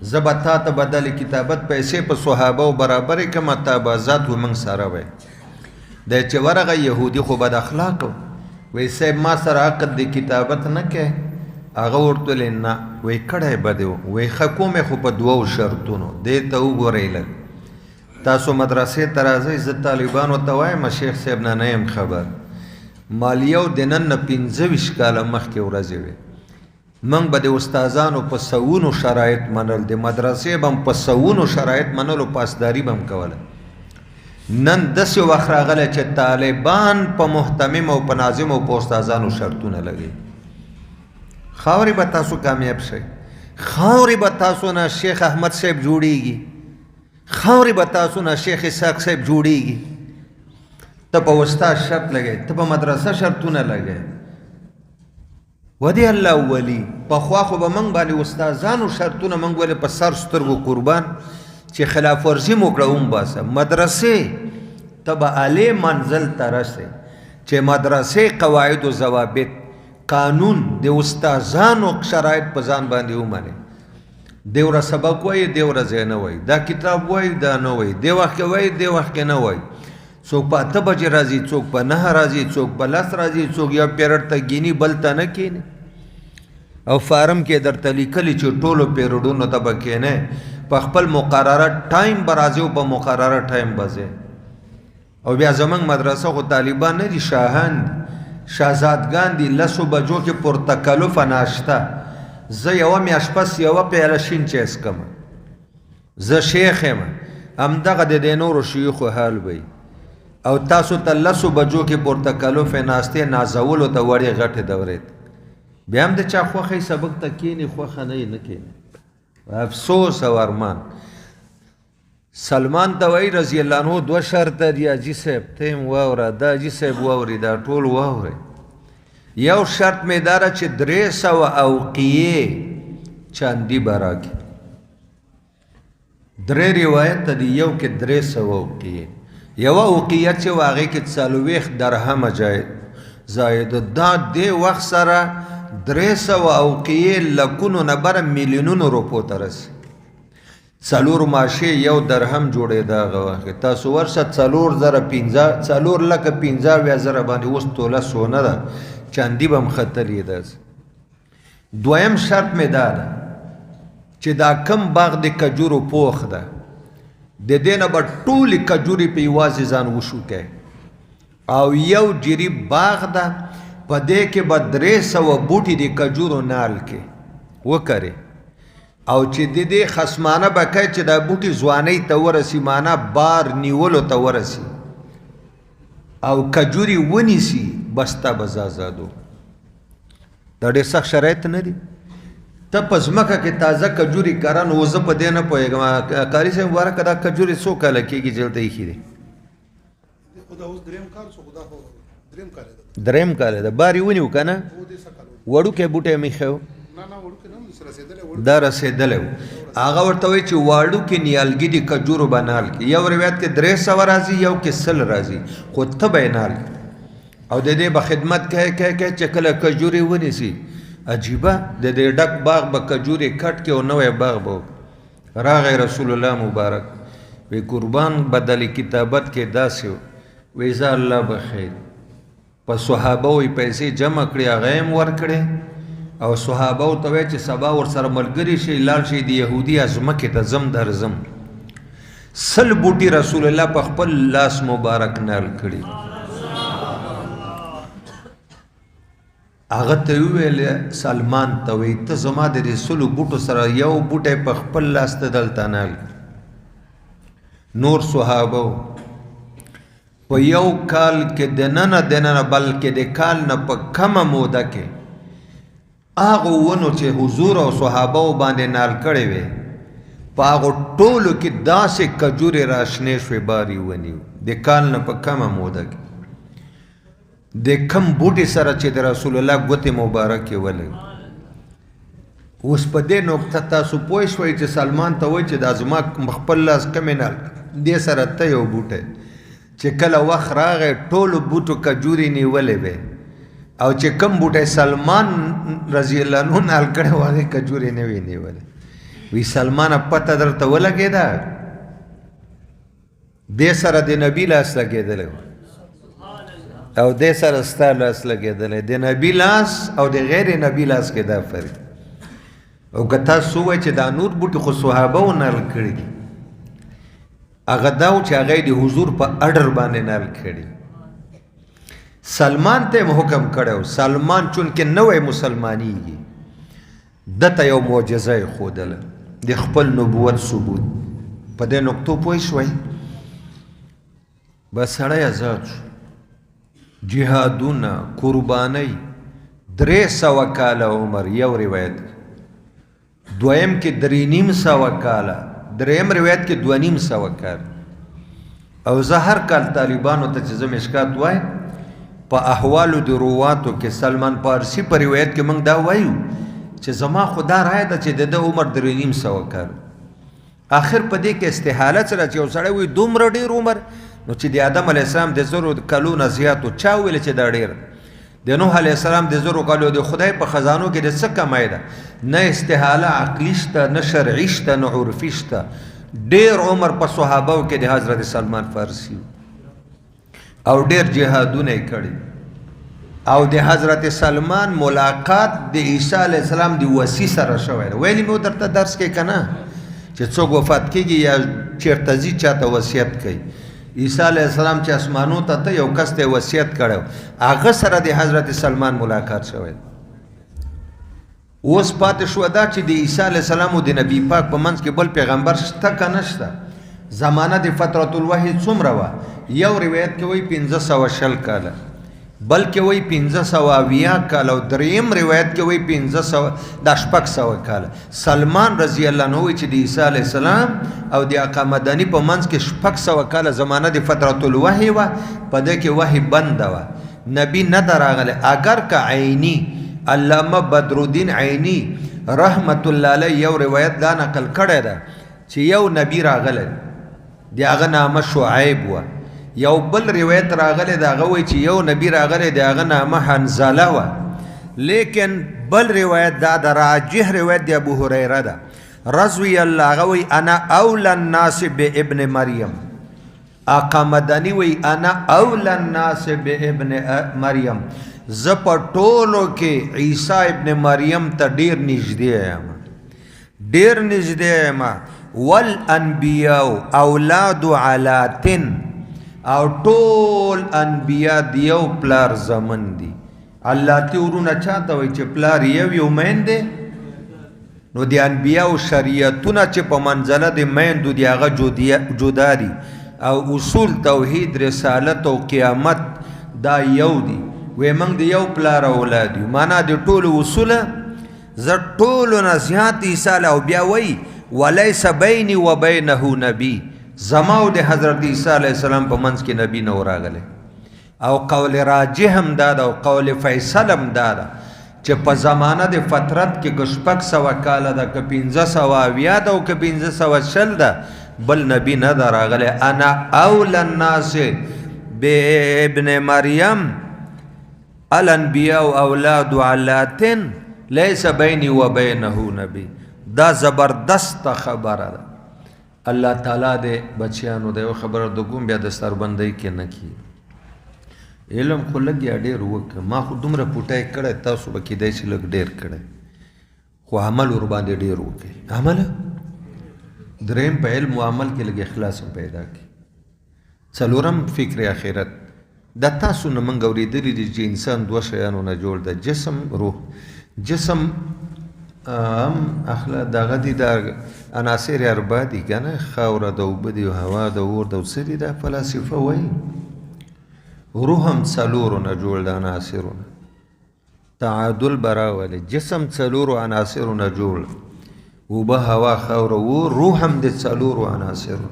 زه به تا ته بدل کتابت پیسې په صحابه و برابرې کړم تا به آزاد و موږ سره وی دی چې ورغه یهودي خو بد اخلاق وی صاحب ما سره عقد د کتابت نه کې هغه ورته ویل نه وی کړی به دی وی ښه کومې خو په 2 شرطونو دې ته وګورئ لږ تاسو مدرسې ته راځئ زه طالبانو ته وایم شیخ صاحب نه یم خبر مالیو د نن نه 25 کاله مخکې ورځې وې موږ به د استادانو په سوونو شرایط منل د مدرسې به هم په سوونو شرایط منلو پاسداري به هم کوله نن داسې وخت راغلی چې طالبان په محتمم او په ناظم او په استادانو شرطونه لګوي خاورې به تاسو کامیاب شئ خاورې به تاسو نه شیخ احمد صاحب جوړیږي، خاورې به تاسو نه شیخ اسحاق صاحب جوړیږي. ته په استاد شرط لګئ، ته په مدرسه شرطونه لګئ. ودې الله ولی پخوا خو به موږ باندې استادانو شرطونه موږ ولې په سر سترګو قربان چې خلاف ورزي مو کړه وباسه. مدرسې ته به اعلی منزل ته رسې چې مدرسې قواعد و ضوابط قانون د استادانو شرایط په ځان باندې ومنې. دې ورځ سبق وایي، دې ورځ نه وایي، دا کتاب وایي، دا نه وایي، دې وخت کې وایي، دې وخت کې نه وایي. څوک په 8 بجې راځي، څوک په 9 راځي، څوک په 10 راځي، څوک یو پیریډ ته کینی بل ته نه کینی. او فارم کې درته لیکلي چې ټولو پیریډونو ته به کینې، په خپل مقرره ټایم به راځي او په مقرره ټایم به ځې. او بیا زمونږ مدرسه خو طالبان نه دي، شاهان دي، شهزادګان دي. 10 بجو کې پرتکلفه ناشته، زه یوه میاشت پس یوه پیاله شین چای څکم، زه شیخ یم. همدغه د دې نورو شیوخو حال وي. او تاسو ته 10 بجو کې پرتکلفه ناستې نازولو ته وړې غټې دورې، بیا هم د چا خوښې سبق ته کینې، خوښه نه کینې. افسوس او ارمان. سلمان ته وایي رضی الله عنه 2 شرطه دي حاجي صاحب، ته هم واوره، دا حاجي صاحب واوري، دا ټول واورئ. یو شرط مې دا چې 300 اوقیې چاندي به راکړي. 3 روایت ته دي، یو کې 300 اوقیې، یوه اوقیه چې هغې کې 40 درهمه زاید. دا دې وخت سره 300 اوقیې لکونو نه بره میلیونونو روپو ته رسي. 4 ماشې یو درهم جوړېده هغه وخت. تاسو ورشه 4,15,000 باندې اوس توله سونه ده، چاندي به هم ختلې ده. دویم شرط مې دا ده چې دا کم باغ د کجورو پوخ ده، د دې نه به ټولې کجورې په یوازې ځان وشوکئ. او یو جریب باغ ده، په دې کې به 300 بوټي د کجورو نال کې وکرې. او چې د دې خصمانه به کوي چې دا بوټي ځوانۍ ته ورسي، معنا بار نیولو ته ورسي او کجوري ونیسي، بس تا به زازادو. دا ډېر سخت شرایط نه دي. ته په ځمکه کې تازه کجوري کرن، و زه په دې نه پوهېږم قاري صاحب مبارکه دا کجوري څو کاله کېږي چې دلته ایښي دي؟ دریم کال ده. بار یې ونیو که نه؟ وړوکی بوټی مې ایښی و، دا رسېدلی و. هغه ورته وایي چې واړوکې نیالګي دي کجورو به نال کړي. یو روایت کې 300 راځي، یو کې 100 راځي، خو ته به یې نال کړي. او د دې به خدمت کوي چې کله کجورې ونیسي. عجیبه د دې ډک باغ به کجورې کټ کړي او نوی باغ به راغی. رسول الله مبارک وی قربان بدل کتابت کې داسې وی ځه الله بخیر. په صحابه یې پیسې جمع کړې، هغه یې هم ورکړې. او صحابه ته وایي چې سبا ورسره ملګري شي، لاړ شي د یهودي ځمکې ته ځم درځم. 100 بوټي رسول الله په خپل لاس مبارک نال کړي. هغه ته وویل سلمان ته وایي ته زما د دې 100 بوټو سره یو بوټی په خپل لاس ته دلته نال. نور صحابه په یو کال کې دننه بلکې د کال نه په کمه موده کې هغه ونو چې حضور او صحابه باندې نال کړی وي، په هغو ټولو کې داسې کجورې راشنې شوې باري ونیو د کال نه په کمه موده کې. د کم بوټي سره چې د رسول الله ګوتې مبارکې ولګي. اوس په دې نقطه تاسو پوه شوئ چې سلمان ته وایي چې دا زما خپل لاس کمې نال دې سره ته یو بوټی چې کله وخت راغی ټولو بوټو کجورې نیولې وې، او چې کم بوټی سلمان رضی الله عنه نال کړی و هغې کجورې نه وې نیولې. وی سلمانه پته درته ولګېده؟ دې سره د نبي لاس لګېدلی و او دې سره ستا لاس لګېدلی. د نبي لاس او د غیر نبي لاس کې دا فرق. او که تاسو ووایئ چې دا نور بوټي خو صحابه و نال کړي دي، هغه دا و چې هغه یې د حضور په اډر باندې نال کړي. سلمان ته یې حکم کړی. سلمان چونکې نوی مسلمانېږي، دته یو معجزه یې ښودله د خپل نبوت ثبوت. په دې نقطو پوه شوئ؟ بس سړی آزاد شو. جهادونه، قربانۍ، 300 کاله عمر. یو روایت دویم کې 3.5 کاله، دریم روایت کې 2.5 کاله. او زه هر کال طالبانو ته چې زه مشکات وای په احوالو د رواتو کې سلمان پارسی په روایت کې موږ دا وایو چې زما خدا رایه ده چې د عمر 3.5 کاله. آخر په دې کې استحاله سره چې یو سړی وي دومره ډېر عمر، نو چې د آدم علیه السلام د 100 کلو نه زیاتو چا ویل چې دا ډېر، د نوح علیه السلام د 100 کلو د خدای په خزانو کې د څه کمای ده؟ نه استحاله عقلي شته، نه شرعي شته، نه عرفي شته. ډېر عمر په صحابو کې د حضرت سلمان فارسی او ډېر جهادونه یې کړي. او د حضرت سلمان ملاقات د عیسی علیه السلام د وصي سره شوی دی. ویلي مې درته درس کې که نه چې څوک وفات کېږي یا چېرته ځي چاته وصیت کوي. عیسی علیه السلام چې اسمانو ته یو کس ته وصیت کړی، هغه سره د حضرت سلمان ملاقات شوی. اوس پاتې شوه دا چې د عیسی علیه السلام او د نبي پاک په منځ کې بل پیغمبر شته که نشته؟ زمانه د فترة الوحی څومره وه؟ یو روایت کې وایي 520 کاله، بل کې وایي 580 کاله، او دریم روایت کې وایي 600 کاله. سلمان رضی الله عنه وایي چې د عیسی علیه السلام او د آقا مدني په منځ کې 600 کاله زمانه د فترة الوحی وه، په دې کې وحی بنده وه، نبی نه ده راغلی. اگر که عینی علامه بدرالدین عینی رحمت الله علیه یو روایت دا نقل کړی ده چې یو نبی راغلی، د هغه نامه شعیب وه. یو بل روایت راغلی د هغه وایي چې یو نبی راغلی د هغه نامه حنظله وه. لیکن بل روایت دا د راجح روایت د ابو هریره ده رضی الله، هغه وایي انا اولی الناس بابن مریم. آقا مدني وایي انا اولی الناس بابن مریم، زه په ټولو کې عیسی ابن مریم ته ډېر نږدې یم، ډېر نږدې یم. والانبیاء اولاد علاتن، او ټول انبیا د یو پلار زمن دي. علاتی ورونه چاته وایي چې پلار یو میندې، نو د انبیاو شریعتونه چې په منزله د میندو د هغه جدا دي، او اصول توحید رسالت او قیامت دا یو دي. وی موږ د یو پلار اولاد یو، معنا د ټولو اصوله زه ټولو نه زیات عیسی او بیا وایي ولیس بیني و بینه نبی، زما او د حضرت عیسی علیه السلام په منځ کې نبی نه راغلی. او قول راجح هم دا ده او قول فیصل هم دا ده چې په زمانه د فترت کې که 600 کاله ده، که 580 ده، او که 520 ده، بل نبی نه ده راغلی. انا اولی الناس بابن مریم الانبیاء اولاد علاتن لیس بینی و بینه نبی. دا زبردست خبره ده. الله تعالی دې بچیانو د یو خبره د کوم بیا د سربندۍ کې نه کی. علم خو لږ یا ډېر وکړه، ما خو دومره پوټی کړی، تاسو به کیدای شي لږ ډېر کړی، خو عمل ورباندې ډېر وکړئ. عمل دریم په علم و عمل کې لږ اخلاص پیدا کړي. څلورم فکر آخرت. دا تاسو نه موږ اورېدلي دي چې انسان 2 شیانو نه جوړ ده، جسم روح. جسم اخلا دغه دي د عناصر اربع دي که نه، خاوره ده، اوبه دي، هوا ده، اور ده، څه دي؟ دا فلاسفه وایي. روح هم 4 نه جوړ ده عناصرونه، تعادل به راولي. جسم 4 عناصرو نه جوړ، اوبه، هوا، خاوره، اور. روح هم د 4 عناصرو.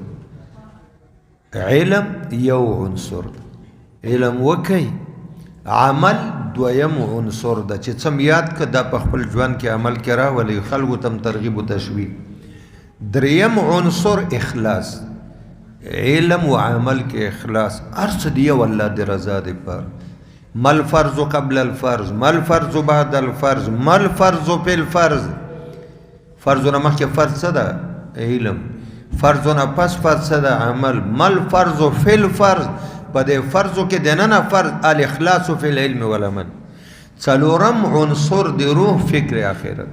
علم یو عنصر ده، علم وکئ. عمل دویم عنصر ده چې څه یاد که دا په خپل ژوند کې عمل کې راولي، خلکو ته ترغیب و تشویق. دریم عنصر اخلاص، علم و عمل کې اخلاص. هر څه دی یو الله د رضا دپاره. ما الفرض قبل الفرض، ما الفرض بعد الفرض، ما الفرض فی الفرض. فرضونه مخکې فرض څه ده؟ علم. فرضونه پس فرض څه ده؟ عمل. ما الفرض فی الفرض، په دې فرضو کې دننه فرض الاخلاص فی العلم والعمل. څلورم عنصر د روح فکر آخرت.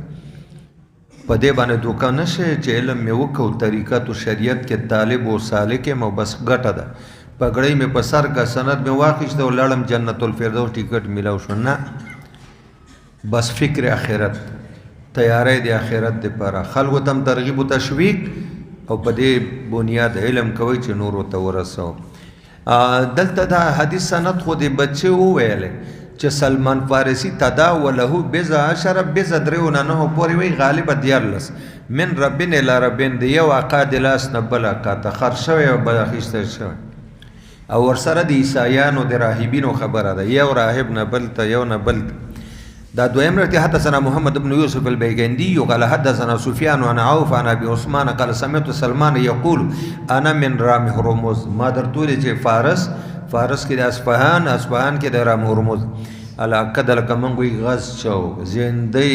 په دې باندې دوکه نشي چې علم مې وکړو، طریقت و شریعت کې طالب و سالک یم او بس ګټه ده، پګړۍ مې په سر کا، سند مې واخیسته او لاړم جنت الفردوس ټیکټ میلاو شو. نه، بس فکر آخرت، تیاری د آخرت دپاره. خلکو ته هم ترغیب و تشویق، او په دې بنیاد علم کوئ چې نورو ته ورسوه. دلته دا حدیث سند خو د بچه وویلې چې سلمان فارسی تداوله بضع عشر بضع درېونه نهو پورې وی غالبه 14 من ربن الی ربن د یو عقا د لاس نه بل عقا ته خرج شوی او بل اخیسته شوی او ورسره د عیسایانو د راهبینو خبره ده یو راهب نه بل ته یو نه بل دا دویم رتی حدثنا محمد بن يوسف البيغندي قال حدثنا سفيان عن عوف عن ابي عثمان قال سمعت سلمان يقول انا من رام هرمز ما درتول چې فارس کې د اصفهان کې د رام هرمز الا کدل کمنګوي غز شو زندي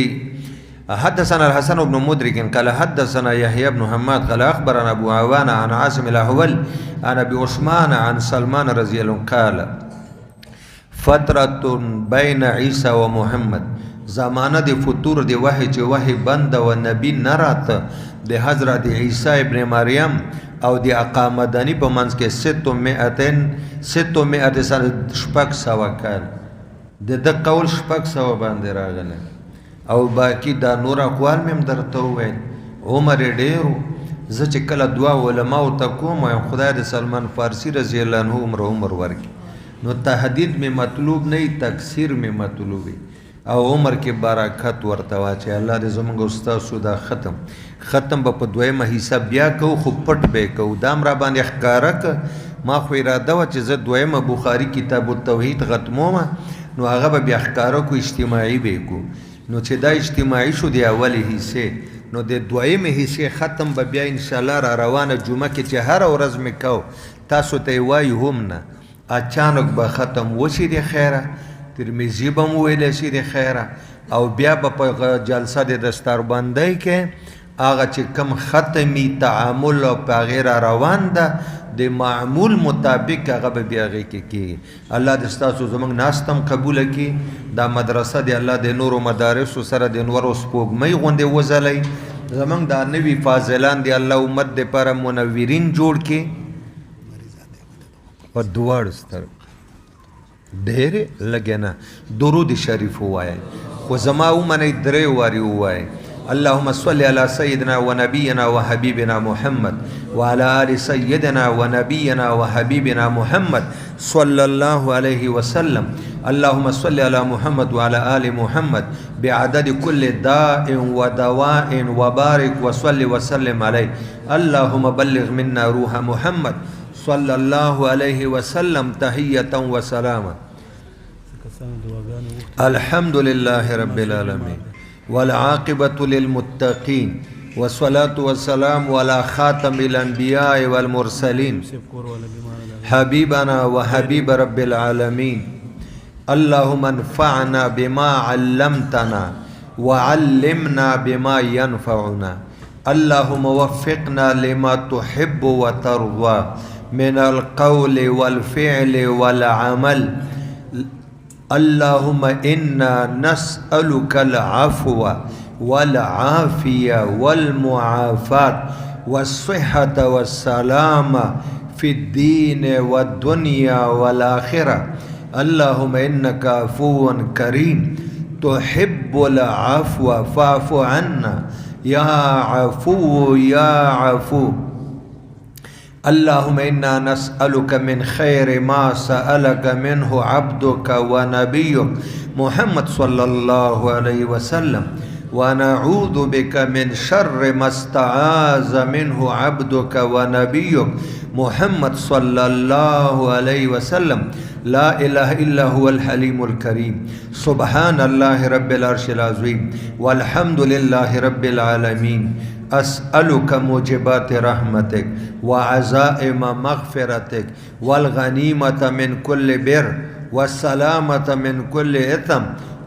حدثنا الحسن بن مدرك قال حدثنا يحيى بن حماد قال اخبرنا ابو عوان عن عاصم الاحول عن ابي عثمان عن سلمان رضي الله عنه قال فترة بين عيسى ومحمد زمانه د فتور د وحی چې وحی بند او نبی نرات د حضرت عیسی ابن مریم او د اقامدانی په منځ کې 600 سنه شپږ سوه کال د قول شپږ سوه باندې راغله او باقی دا نور اقوال مم درته وویل عمر ډیرو زه چې کله دعا علماء ته کوم خدای د سلمان فارسی رضی الله عنه عمر ورکړي نو تهدید می مطلوب نه تکثیر می مطلوبي او عمر کې برکت ورته واچي الله دې زموږ استاد سودا ختم په دویمه حساب بیا کو خو پټ به کو دام را باندې ښکارک ما خو اراده و چې زه دویمه بخاری کتاب التوحید ختموم نو هغه به بیا ښکارک اجتماعي به کو نو چې دا اجتماعي شو دی اولی حصے نو د دویمه حصے ختم به بیا ان شاء الله را روانه جمعه کې چې هر ورځ می کو تاسو ته وای هم نه اچانک به ختم وشي د خیره ترمذی به مو ویل شي د خیره او بیا په جلسه د دستربندۍ کې هغه چې کم ختمی تعامل او په غیر روان ده د معمول مطابق هغه به بیا غي کې الله د تاسو زمنګ ناستم قبول کړي دا مدرسه د الله د نور مدارس سره د نور سپوږمۍ غونډه وزلای زمنګ دا نوی فاضلان دی الله امت د پر منورین جوړ کړي په دوار ستر ډېر لګنه درود شریف وایي خو زما ومنه درې واری وایي اللهم صل على سيدنا ونبينا وحبيبنا محمد وعلى آل سيدنا ونبينا وحبيبنا محمد صلى الله عليه وسلم اللهم صل على محمد وعلى آل محمد بعدد كل داء ودواء وبارك وصل وسلم عليه اللهم بلغ منا روح محمد صلى الله عليه وسلم تحية وسلاما الحمد لله رب العالمين والعاقبة للمتقين والصلاة والسلام على خاتم الأنبياء والمرسلين حبيبنا وحبيب رب العالمين اللهم انفعنا بما علمتنا وعلمنا بما ينفعنا اللهم وفقنا لما تحب وترضى من القول والفعل والعمل اللهم إنا نسألك العفو والعافية والمعافاة والصحة والسلامة في الدين والدنيا والآخرة اللهم إنك عفو كريم تحب العفو فاعف عنا يا عفو يا عفو اللهم إنا نسألك من خير ما سألك منه عبدك ونبيك محمد صلى الله عليه وسلم ونعوذ بك من شر ما استعاذ منه عبدك ونبيك محمد صلى الله عليه وسلم لا إله إلا هو الحليم الكريم سبحان الله رب العرش العظيم والحمد لله رب العالمين أسألك موجبات رحمتك وعزائم مغفرتك والغنيمة من كل بر والسلامة من كل إثم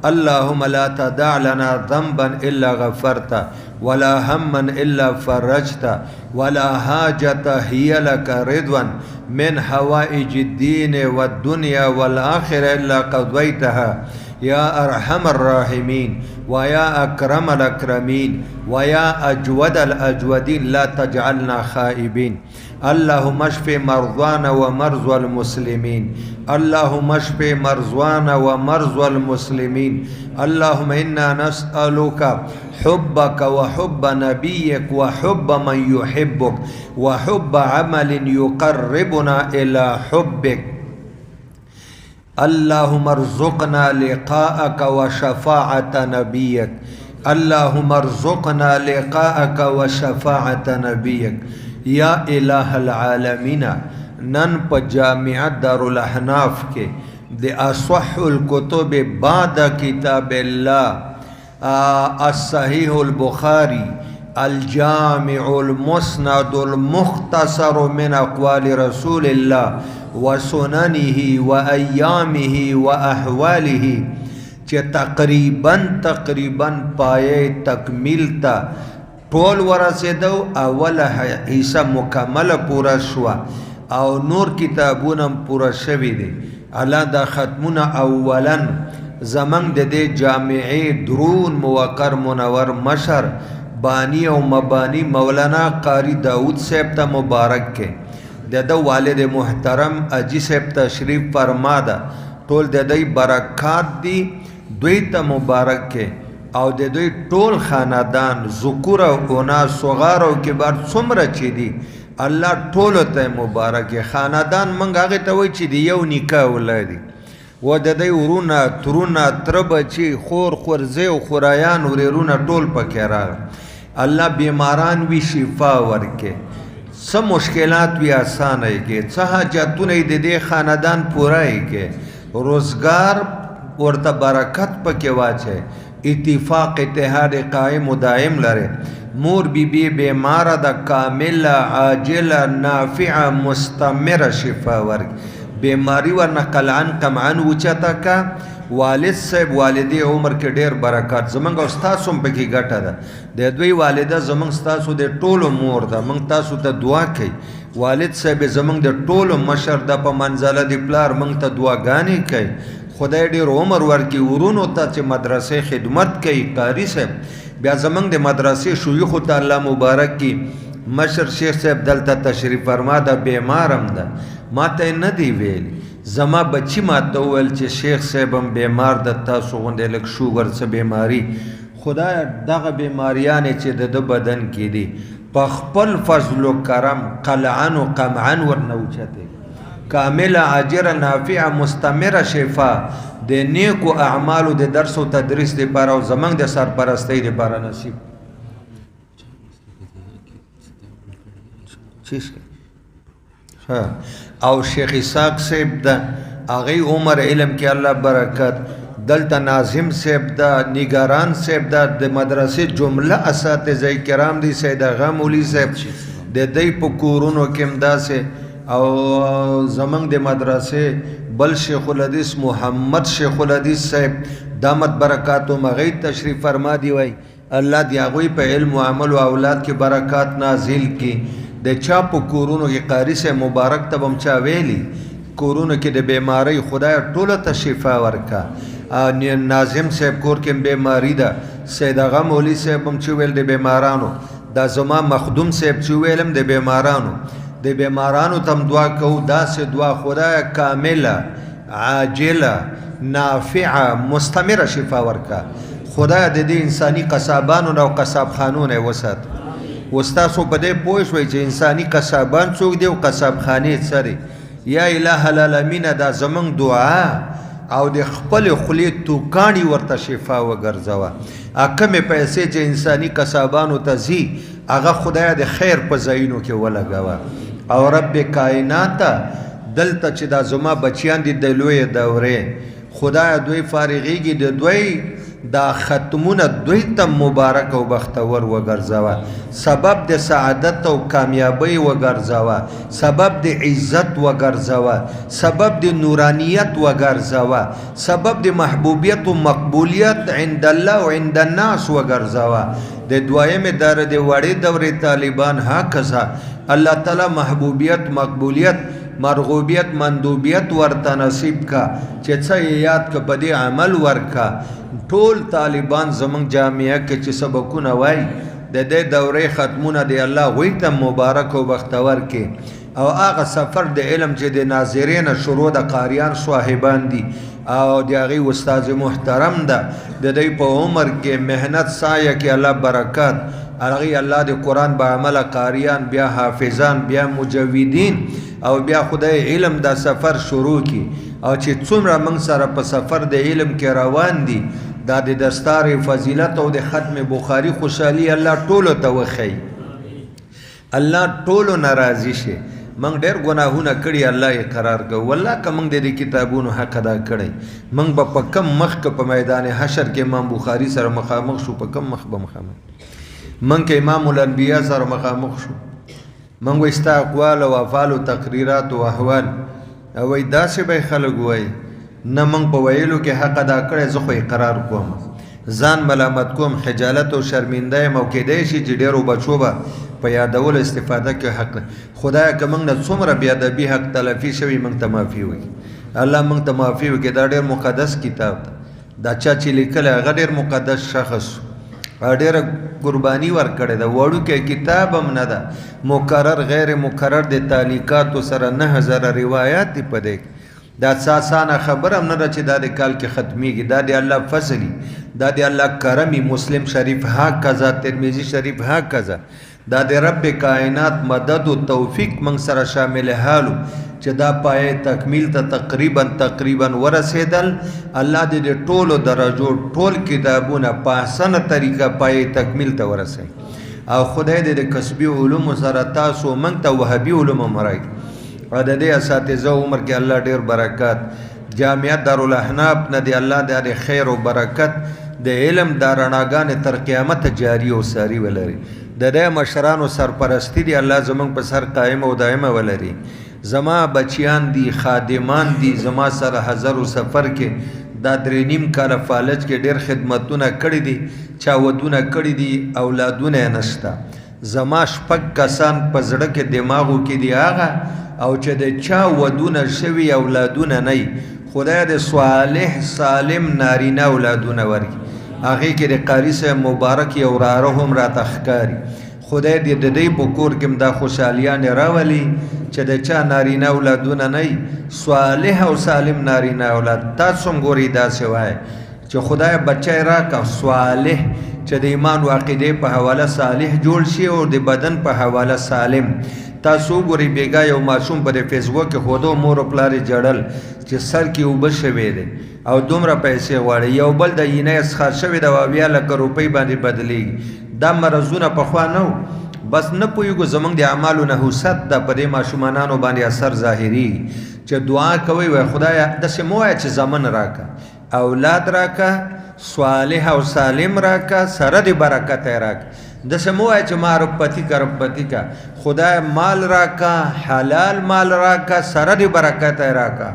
اللهم لا تدع لنا ذنبا إلا غفرته ولا هما إلا فرجته ولا حاجة هي لك رضوا من حوائج الدين والدنيا والآخرة إلا قضيتها يا أرحم الراحمين ويا أكرم الأكرمين ويا أجود الأجودين لا تجعلنا خائبين اللهم اشف مرضانا ومرضى المسلمين اللهم اشف مرضانا ومرضى المسلمين اللهم إنا نسألك حبك وحب نبيك وحب من يحبك وحب عمل يقربنا إلى حبك اللهم ارزقنا لقاءك وشفاعة نبيك اللهم ارزقنا لقاءك وشفاعة نبيك یا الہ العالمین. نن په جامعه دارالاحناف کې د اصح الکتب بعد کتاب الله الصحیح البخاری الجامع المسند المختصر من اقوال رسول الله وسننه وایامه واحواله چې تقریبا پای تکمیل تا ټول ورسېدو. اوله حصہ مکمله پوره شوه او نور کتابونه پوره شوي دي. الله دا ختمونه اولا زمنګ د دې جامعې درون موقر منور مشر بانی او مبانی مولانا قاری داود صاحب ته مبارک کې د د والد محترم اجي صاحب تشریف فرما ده. ټول د دې برکات دي دوی ته مبارک کې او د دوی ټول خاندان ذکر او اناث صغار او کبار څومره چې دي الله ټول ته مبارک. خاندان منګ هغه ته وای چې دی یو نکاح ولادي و د دې ورونه ترونه تر بچي خور خورزه او خورایان ورونه ټول پکې راغله. الله بیماران وی شفا ورکه څه مشکلات وی آسانه کې څه حاجتونه د دې خاندان پوره کې روزگار ورته برکت پکې واچي اتفاق اتحاد قائم و دائم لره. مور بی بی بیمار د کامل عاجل نافع مستمر شفا ورک بیماری ورنه قلعن قمعن وچتا کا. والد صاحب والدی عمر کې ډیر برکات زمنګ او تاسو هم پکې ګټه ده. د دوی والده زمنګ تاسو د ټولو مور ده. موږ تاسو ته دعا کوي. والد صاحب زمنګ د ټولو مشر د په منزله دی پلار موږ ته دعاګانې کوي. خدای ډیر عمر ورکي ورونو ته چې مدرسې خدمت کوي. قاری صاحب بیا زمنګ د مدرسې شيوخ ته الله مبارک کی. مشر شیخ صاحب دلته تشریف فرما ده بیمارم ده ما ته نه دی ویل زما بچی ما ته ویل چې شیخ صاحب هم بیمار د تاسو غوندې لږ شوګر څه بیماری خدای دغه بیماریان چې د بدن کې دي په خپل فضل و کرم قلعن و قمعن ورنوچته کامل اجر نافع مستمر شفا د نیکو اعمالو د درس او تدریس لپاره او زمنګ د سرپرستی لپاره نصیب او شیخ اسحاق صاحب د هغه عمر علم کې الله برکت دلته ناظم صاحب د نگاران صاحب د مدرسې جمله اساتذه کرام دي سید اغا مولوی صاحب د دې په کورونو کې امداسه او زمنګ د مدرسې بل شیخ الحدیث محمد شیخ الحدیث صاحب دامت برکاتو مغی تشریف فرما دی وای الله دی هغه په علم او عمل او اولاد کې برکات نازل کی. د چا په کورونو کې قاری سے مبارک تبم چا ویلی کورونو کې د بیماری خدای ټوله ته شفا ورکا. ناظم صاحب کور کې بیماری ده سید اغا مولوی صاحب هم چې ویل د بیمارانو دا زما مخدوم صاحب چې ویلم د بیمارانو تم دعا کوو داسې دعا خدای کامله عاجله نافعه مستمره شفا ورکا. خدای د دې انساني قصابانو او قصاب خانونه وسات. وستاسو په دې پوه شوي چې انساني قصابان څوک دی او قصاب خانې سره یا الہ العالمین دا زمنګ دعا او د خپل خولې توکانی ورته شفا وګرځوه. کمې پیسې چې انساني قصابانو ته ځي هغه خدای د خیر په ځایونو کې ولګوه. او رب کائنات دلته چې دا زما بچیان دي د لوی دورې خدای دوی فارغیږي د دوی دا ختمونه دوی ته مبارک او بختور وګرځوه. سبب د سعادت او کامیابی وګرځوه. سبب د عزت وګرځوه. سبب د نورانیت وګرځوه. سبب د محبوبیت او مقبولیت عند الله او عند الناس وګرځوه. د دویم دار د وړې دورې طالبان هکذا الله تعالی محبوبیت مقبولیت مرغوبیت مندوبیت ورته نصیب کا چې څه یاد ک په دې عمل ورکا. ټول طالبان زمنګ جامعه کې چې سبقونه وای د دې دورې ختمونه دی الله وی ته مبارک او بختور کې. او هغه سفر د علم چې د ناظرین شروع د قاریان صاحبان دي او د هغه استاد محترم ده د دې په عمر کې مهنت سایه کې الله برکات هغه الله د قران به عمل قاریان بیا حافظان بیا مجودین او بیا خدای علم دا سفر شروع کی. او چې څومره موږ سره په سفر د علم کې روان دي دا د دستار فضیلت او د ختم بخاری خوشحالي الله ټولو ته وښي الله ټولو ناراضي شي موږ ډېر ګناهونه کړي الله یې قرار کړو والله که موږ د دې کتابونو حق ادا کړی موږ به په کم مخ که په میدان حشر کې امام بخاري سره مخامخ شو په کم مخ به مخامخ موږ که امام الانبیا سره مخامخ شو موږ به ستا اقوال او افعال او تقریرات او احوال او وایي داسې به خلک وایي نه موږ په ویلو کې حق ادا کړی زه خو اقرار کوم ځان ملامت کوم خجالت او شرمنده یم او کیدای شي چې ډېرو بچو به په یادولو استفاده کې حق خدایه که موږ نه څومره بېادبي حق تلفي شوي موږ ته معافي وکړي الله موږ ته معافي وکړي دا ډېر مقدس کتاب ده دا چا چې لیکلی هغه ډېر مقدس شخص ډېره قرباني ورکړې ده وړوکی کتاب هم نه ده مکرر غیر مکرر د تعلیقاتو سره 9000 روایات دي په دې دا اسانه خبره هم نه ده چې دا د کال کې ختمیږي دا د الله فضلي دا د الله کرمي مسلم شریف هکذا ترمذی شریف هکذا دا د رب کائنات مدد او توفیق من سره شامل حالو چې دا پای تکمیل ته تقریبا ورسېدل الله دې ټولو درجو ټول کتابونه په اسانه طریقه پای تکمیل ته ورسوي او خدای دې د کسبي علوم سره تاسو من ته وهابي علوم مرای او د دې اساتذه عمر کې الله ډېر برکات جامعه دارالاحناف نه دی الله دې خیر او برکت د علم دارناګان تر قیامت جاری او ساری ولري د دې مشرانو سرپرستی دی الله زمونږ په سر قائم او دائمه ولري زما بچیان دي خادمان دي زما سره هزارو سفر کې دا 3.5 کال فالج کې ډېر خدمتونه کړي دي چا ودونه کړي دي اولادونه نشته زما شپږ کسان په زړه کې دماغو کې دی هغه او چې د چا ودونه شوي اولادونه نه خدای د صالح سالم نارینه اولادونه ورکړي هغه کې د قاری صاحب مبارک یو وراره هم راته ښکاري خدای دې د دې په کور کې دا خوشحالیانې راولي چې د چا نارینه اولادونه نه صالح او سالم نارینه اولاد تاسو هم ګورئ داسې وایي چې خدای بچی راکړه صالح چې د ایمان او عقیدې په حواله صالح جوړ شي او د بدن په حواله سالم تاسو ګورئ بیګا یو ماشوم په فیسبوک کې خودو مور او پلار جړل چې سر کې اوبه شوی دی او دومره پیسې غواړي یو بل د اینه اسخار شوی د 20 لک روپۍ باندې بدلیږي دا مرزونه پخوا نه بس نه پوهېږو زمونږ د اعمالو نه حوست ده په دې ماشومانانو باندې اثر ظاهري چې دعا کوئ وای خدایه داسې مه وایه چې زمن راکه اولاد راکه صالح او سالم راکه سره د برکت یې راکه داسې مه وایه چې ما ربپتي کا خدای مال راکه حلال مال راکه سره د برکت یې راکه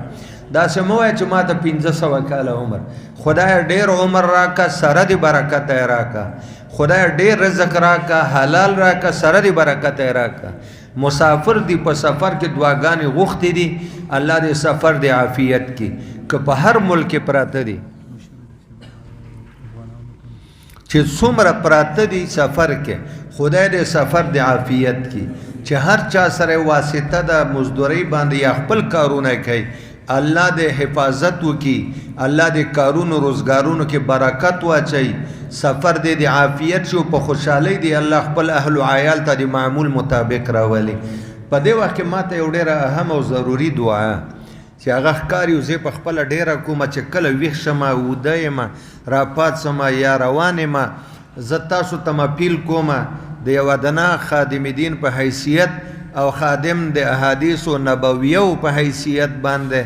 داسې مه وایه چې ما ته 500 کاله عمر خدای ډېر عمر راکه سره د برکت یې راکه خدای ډېر رزق راکه حلال راکه سره د برکت یې راکه مسافر دی په سفر کې دعاګانې غوښتې دي الله دې سفر د عافیت کې که په هر ملک پراته دي چې څومره پراته دي سفر کې خدای دې سفر د عافیت کې چې هر چا سره واسطه د مزدورۍ باندې یا خپل کارونه کوي الله دې حفاظت وکي الله دې کارونو روزګارونو کې برکت واچي سفر دې د عافیت شو په خوشحالۍ دې الله خپل اهل او عیال ته د معمول مطابق راولي په دې وخت کې ماته یو ډېره اهم او ضروري دعا چې هغه ښکاري زه په خپله ډېره کومه چې کله ویښ شمه وده یم راپاڅمه یا روان یم زه تاسو ته اپیل کوم د یو ادنا خادم دین په حیثیت او خادم د احادیثو نبویو په حیثیت باندې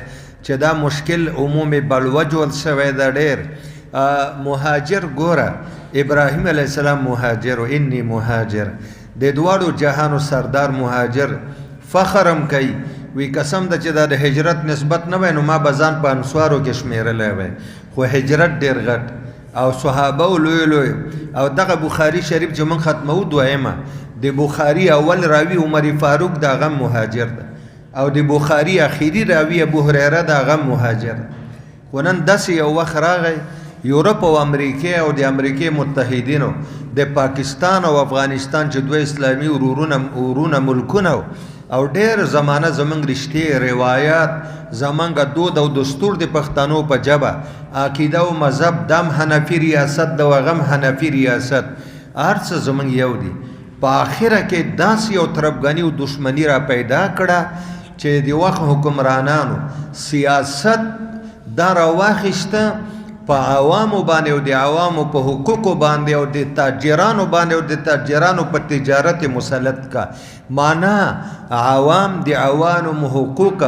چې دا مشکل عمومي بلوجول شوی دا ډېر مهاجر ګوره ابراهیم علیه السلام مهاجر و انی مهاجر د دواړو جهانو سردار مهاجر فخرم کوي وی قسم ده چې دا د هجرت نسبت نه وای نو ما به ځان په انصارو کې شمیرلی وای خو هجرت ډېر غټ او صحابه لوی او دغه بخاري شریف چې موږ ختمو دویمه د بخاري اول راوی عمر فاروق دا غم مهاجر ده او د بخاري اخیری راوی ابو هريره دا غم مهاجر ونن داسې یو وخت راغی یورپ او امریکا او د امریکای متحدینو د پاکستان او افغانستان چې دوه اسلامي ورونه ملکونه او ډېر زمانه زمونږ رشتې روایات زمونږ دود او دستور د پښتنو په ژبه عقیده او مذهب دم حنفي ریاست د وغم حنفي ریاست هر څه زمونږ یو دي په آخره کې داسې یو طرفګاني او دشمني را پیدا کړه چې د وخت حکمرانانو سیاست دا راواخیسته په عوامو باندې او د عوامو په حقوقو باندې او د تاجرانو باندې او د تاجرانو په تجارت مسلط کا معنا عوام د عوامو حقوق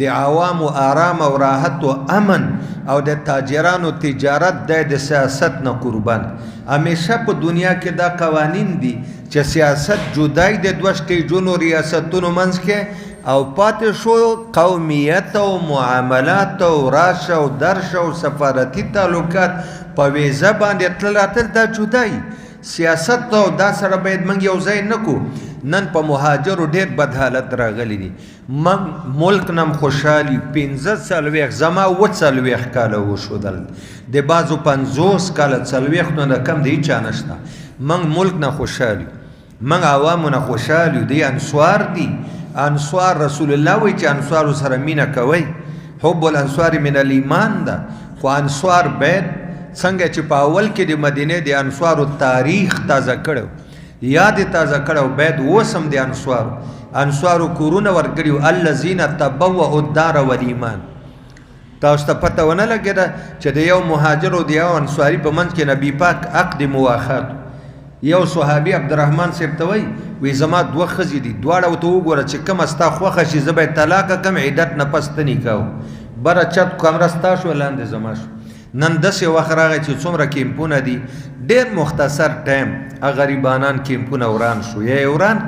د عوامو آرام او راحت او امن او د تاجرانو تجارت د سیاست نه قربان. همیشه په دنیا کې دا قوانین دي چې سیاست جدای د دوه سټیجونو ریاستونو منځ کې او پاتې شو قومیت او معاملات او راشه او درشه او سفارتي تعلقات په ویزه باندې تل راتل دا جدای سیاست او دا سره باید موږ یو ځای نه کو. نن په مهاجرو ډېر بد حالت راغلی دي. ملک نم خوشحالي 15 زما 40 کاله وشودل د بعضو 50 کاله 40 نه کم دی چا نشته. موږ ملک نه خوشحالي موږ عوامو نه خوشحالي دي. انصار دي انصار رسول الله وی چې انصار سره مینه کوي. حب الانصار من الایمان ده. خو انصار بیت څنګه چې په اول کې د مدینه د انصارو تاریخ تازه کړو یاد تازه کړو بیت وسم د انصارو کورونه ورګړو الذين تبوؤوا الدار والایمان. تاسو ته پته ونه لګیده چې د یو مهاجر او د یو انصاری په منځ کې نبی پاک عقد مواخات یو صحابي عبدالرحمن صاحب ته وی زما دوه ښځې دي دواړه ورته وګوره چې کومه ستا خوښه شي زه به یې طلاقه کړم عدت نه پس ته نکاح بره چت کمره ستا شوه لاندې زما شو. نن داسې وخت راغی چې څومره کیمپونه دي ډېر مختصر ټایم غریبانان کیمپونه وران شو یا وران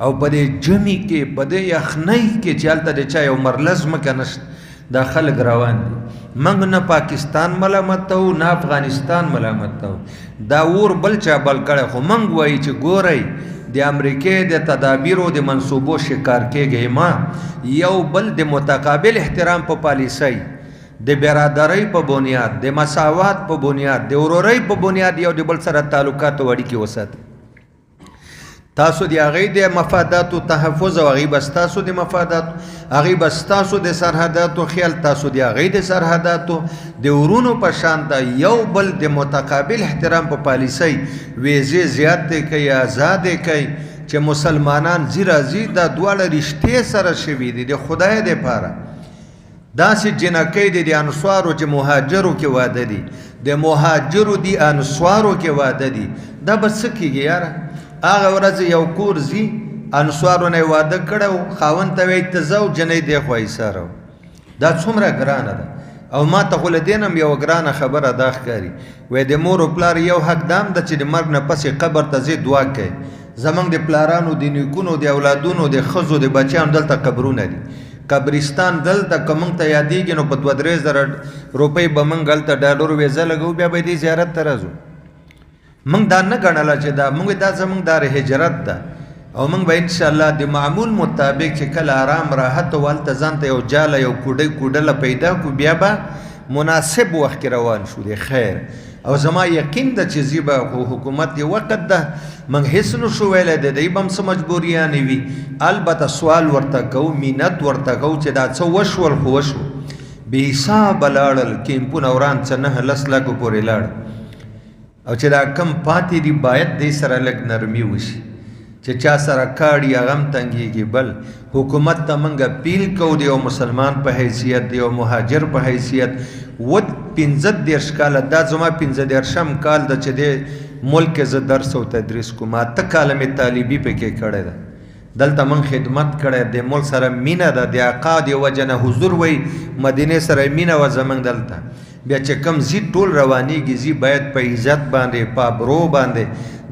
او په دې جمعې کې په دې یخنۍ کې چې هلته د چا یو مرله ځمکه نشته دا خلک روان دي. موږ نه پاکستان ملامتوو نه افغانستان ملامتوو دا اور بل چا بل کړی خو موږ وایي چې ګورئ د امریکې د تدابیرو د منصوبو شکار کېږئ ما یو بل د متقابل احترام په پالیسۍ د برادرۍ په بنیاد د مساوات په بنیاد د ورورۍ په بنیاد یو د بل سره تعلقات او اړیکې وساتئ. تاسو د هغې د مفاداتو تحفظ او هغې به ستاسو د مفاداتو هغې به ستاسو د سرحداتو خیال تاسو د هغې د سرحداتو د ورونو په شان د یو بل د متقابل احترام په پالیسۍ ویزې زیاتې کوي آزادې کوي چې مسلمانان ځي راځي دا دواړه رشتې سره شوي دي د خدای دپاره. داسې جنکۍ دي د انصارو چې مهاجرو کې واده دي د مهاجرو دي انصارو کې واده دي دا به څه کېږي یاره. هغه ورځ یو کور ځي انصارو نه یې واده کړی خاوند ته وایي ته ځه او جنۍ دی خوا ایساره دا څومره ګرانه ده. او ما ته خو له دې نه هم یوه ګرانه خبره دا ښکاري وایي د مور و پلار یو حق دا هم ده چې د مرګ نه پسې قبر ته ځې دعا کوي. زموږ د پلارانو د نیکونو د اولادونو د ښځو د بچیانو دلته قبرونه دي قبرستان دلته که موږ ته یادېږي نو په 2-3 روپۍ به موږ هلته ډالر ویزه لګوو بیا به دې زیارت ته راځو. موږ دا نه ګڼله چې دا موږ دا زموږ دار هجرت ده او موږ به انشاءالله د معمول مطابق چې کله آرام راحت او هلته ځان ته یو جاله یو کوډله پیدا کړو بیا به مناسب وخت کې روان شو د خیر. او زما یقین ده چې زی به حکومت یو وخت ده موږ هېڅ نه شو ویلی د دوی به هم څه مجبوریانې وي البته سوال ورته کوو منت ورته کوو چې دا څه وشول خو وشو بې حسابه لاړل کیمپونه وران څه 9-10 لکو پورې لاړل او چې دا کم پاتې دي باید دې سره لږ نرمي وشي چې چا سره کاړي هغه هم تنګېږي. بل حکومت ته موږ اپیل کوو د یو مسلمان په حیثیت د یو مهاجر په حیثیت 15 کاله دا زما 15 کال ده چې د ملک کې زه درس او تدریس کوم 8 کاله مې طالبي پکې کړی ده دلته من خدمت کړی د ملک سره مینه ده د آقا د وجه نه حضور وی مدینې سره مینه وه زموږ دلته بیا چې کم زی ټول روانېږي زی باید په عزت باندې په ابرو باندې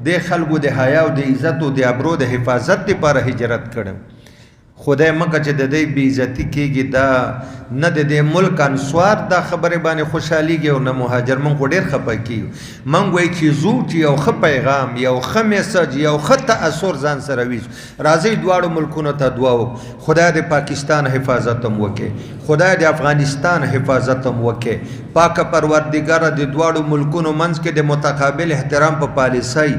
د خلکو د حیا او د عزت او د ابرو د حفاظت لپاره هجرت کړم. خدای مکه چې د دې بې عزتي کېږي دا نه د دې ملک انصار دا خبرې باندې خوشحالېږي او نه مهاجر. موږ خو ډېر خفه کېږو موږ وایي چې ځو چې یو ښه پیغام یو ښه میسج یو ښه تاثر ځان سره ویسو. راځئ دواړو ملکونو ته دعا وکړو خدای د پاکستان حفاظت هم وکړي خدای د افغانستان حفاظت هم وکړي. پاکه پروردګاره د دواړو ملکونو منځ کې د متقابل احترام په پالیسۍ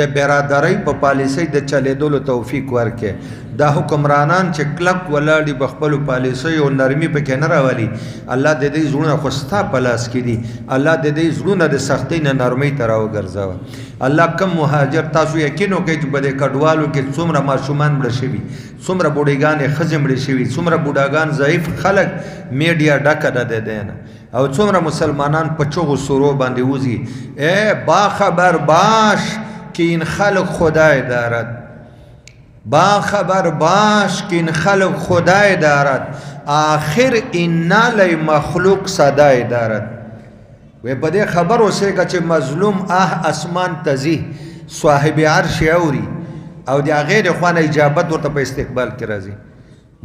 د برادرۍ په پالیسۍ د چلېدلو توفیق ورکړي. دا حکمرانان چې کلک ولاړ دي په خپلو پالیسیو او نرمي پکې نه راولي الله د دې زړونه خو ستا په لاس کې دي الله د دې زړونه د سختۍ نه نرمۍ ته راوګرځوه الله کم مهاجر تاسو یقین وکړئ چې په دې کډوالو کې څومره ماشومان مړه شوي څومره بوډېګانې ښځې مړې شوي څومره بوډاګان ضعیف خلک میډیا ډکه ده د دې نه او څومره مسلمانان په چغو سورو باندې وځي باخبر باش که این خلق خدای دارد باخبر باش که این خلق خدای دارد آخر این نالی مخلوق صدای دارد و په دې خبر اوسېږه چې مظلوم اسمان ته ځي صاحب عرش اوري او د هغې د خوا نه اجابت ورته په استقبال کې راځي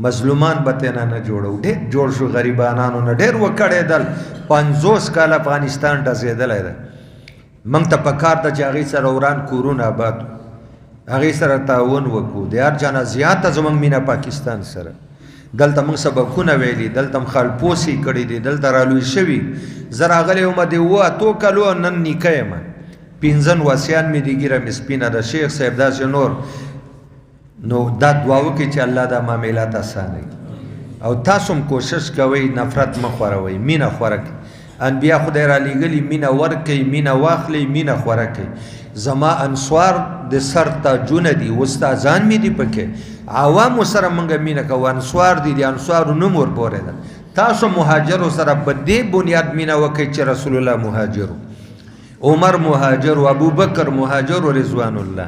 مظلومان به تېنه نه جوړو ډېر جوړ شو غریبانانو نه ډېر وکړېدل 50 کال افغانستان ډزېدلی ده موږ ته پکار ده چې هغې سره وران کورونه آباد هغې سره تعاون وکړو د هر چا نه زیاته زموږ مینه پاکستان سره دلته موږ سبقونه ویلي دلته م خالپوسې کړي دي دلته رالوی شوي زه راغلی وم د 7 کالو نن نیکه یم 15 واسیان مې دي ږیره مې سپینه ده شیخ صاحب داسې نور نو دا دعا وکړئ چې الله دا معاملات اسانوي او تاسو هم کوشش کوئ نفرت مه خوروئ مینه خوره کړئ انبیا خدای را لیږلي مینه ورکئ مینه واخلئ مینه خوره کړئ زما انصار د سر تاجونه دي استادان مې دي پکې عوامو سره موږ مینه کوو انصار دي د انصارو نوم ورپورې ده تاسو مهاجرو سره په دې بنیاد مینه وکړئ چې رسول الله مهاجر عمر مهاجر ابو بکر مهاجر رضوان الله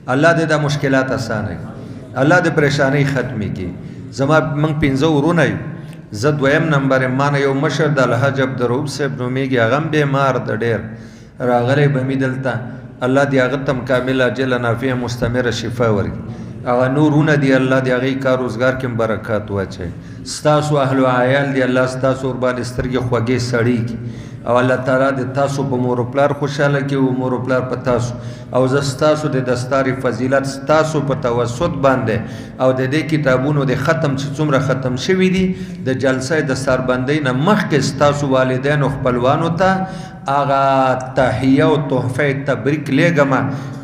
الله دې دا مشکلات اسانه الله دې پریشانی ختمي کړي زما موږ 15 ورونه یو زه دویم نمبر مان یو مشر د الحاج عبدالرؤوف صاحب نومیږي هغه هم بیمار د ډېر راغلی به مې دلته الله دې هغه ته کامل عاجله نافعه مستمره شفا ورکړي هغه نورونه دي الله دې هغې کار روزګار کې برکات واچوي ستاسو اهل و عیال دي الله ستاسو ورباندې سترګې خوږې سړې کړي او الله تعالی د تاسو په مور و پلار خوشحاله کړي او مور و پلار په تاسو او زه ستاسو د دستار فضیلت ستاسو په توسط باندې او د دې کتابونو د ختم چې څومره ختم شوي دي د جلسه دستاربندۍ نه مخکې ستاسو والدینو خپلوانو ته هغه تحیه او تحفه تبریک لیږم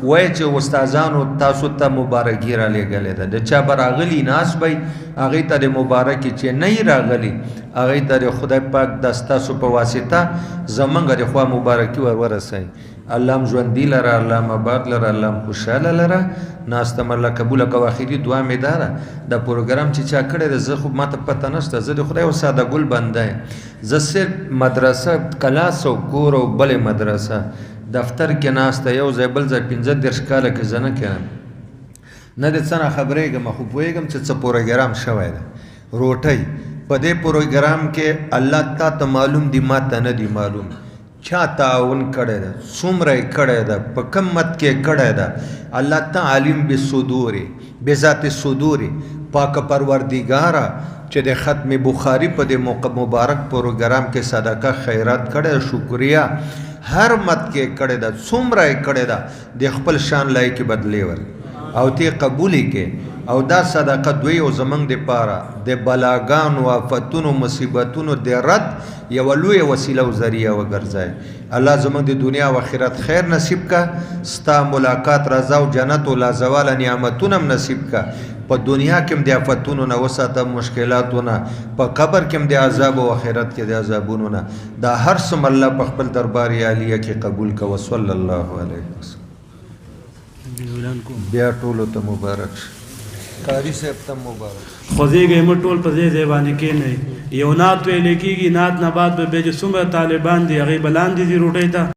وایي چې استادانو تاسو ته مبارکي را لیږلې ده د چا به راغلي ناس به هغې ته د مبارکي چې نه یې راغلي هغې ته د خدای پاک د ستاسو په واسطه زمونږ د خوا مبارکي ورسوي الله هم ژوندي لره الله هم آباد لره الله هم خوشحاله لره ناسته م الله قبوله کوه اخري دعا مې دا ده دا پروګرام چې چا کړی دی زه خو ما ته پته نشته زه د خدای یو ساده ګل بنده یم زه صرف مدرسه کلاس او کور او بلې مدرسه دفتر کې ناسته یو ځای بل ځای 15 کاله کې زه نه کړم نه د څه نه خبرېږم خو پوهېږم چې څه پروګرام شوی دی روټۍ په دې پروګرام کې الله تا ته معلوم دي ما ته نه دي معلوم چا تعاون کړی ده څومره یې کړی ده په کم مت کې کړی ده الله ته عالم بصدور بذات صدور پاک پروردګاره چې د ختم بخاري په دې مبارک پروګرام کې صدقه خیرات کړی شکریه هر مت کې کړی ده څومره یې کړی ده د خپل شان لای کې بدلې ور او تی قبولی کې او دا صدقه دوی او زمنګ د پاره د بلاګانو آفتونو مصیبتونو د رد یو لوی وسیله او ذریعہ وګرځي الله زمنګ د دنیا او آخرت خیر نصیب کا ستا ملاقات رضا او جنت او لازوال نعمتونه نصیب کا په دنیا کې هم د آفتونو نه وساته مشکلاتو نه په قبر کې هم د عذاب او آخرت کې د عذابونو نه دا هر څه الله په خپل دربار عالیه کې قبول کا وصلی الله علیه وسلم بیا ټولو ته مبارک قاری صاحب ته مبارک خوځېږئ مه ټول په دې ځای باندې کښېنئ یو نعت ویلی کېږي نعت نه بعد به بیا چې څومره طالبان دي هغې به لاندې ځي روټۍ ته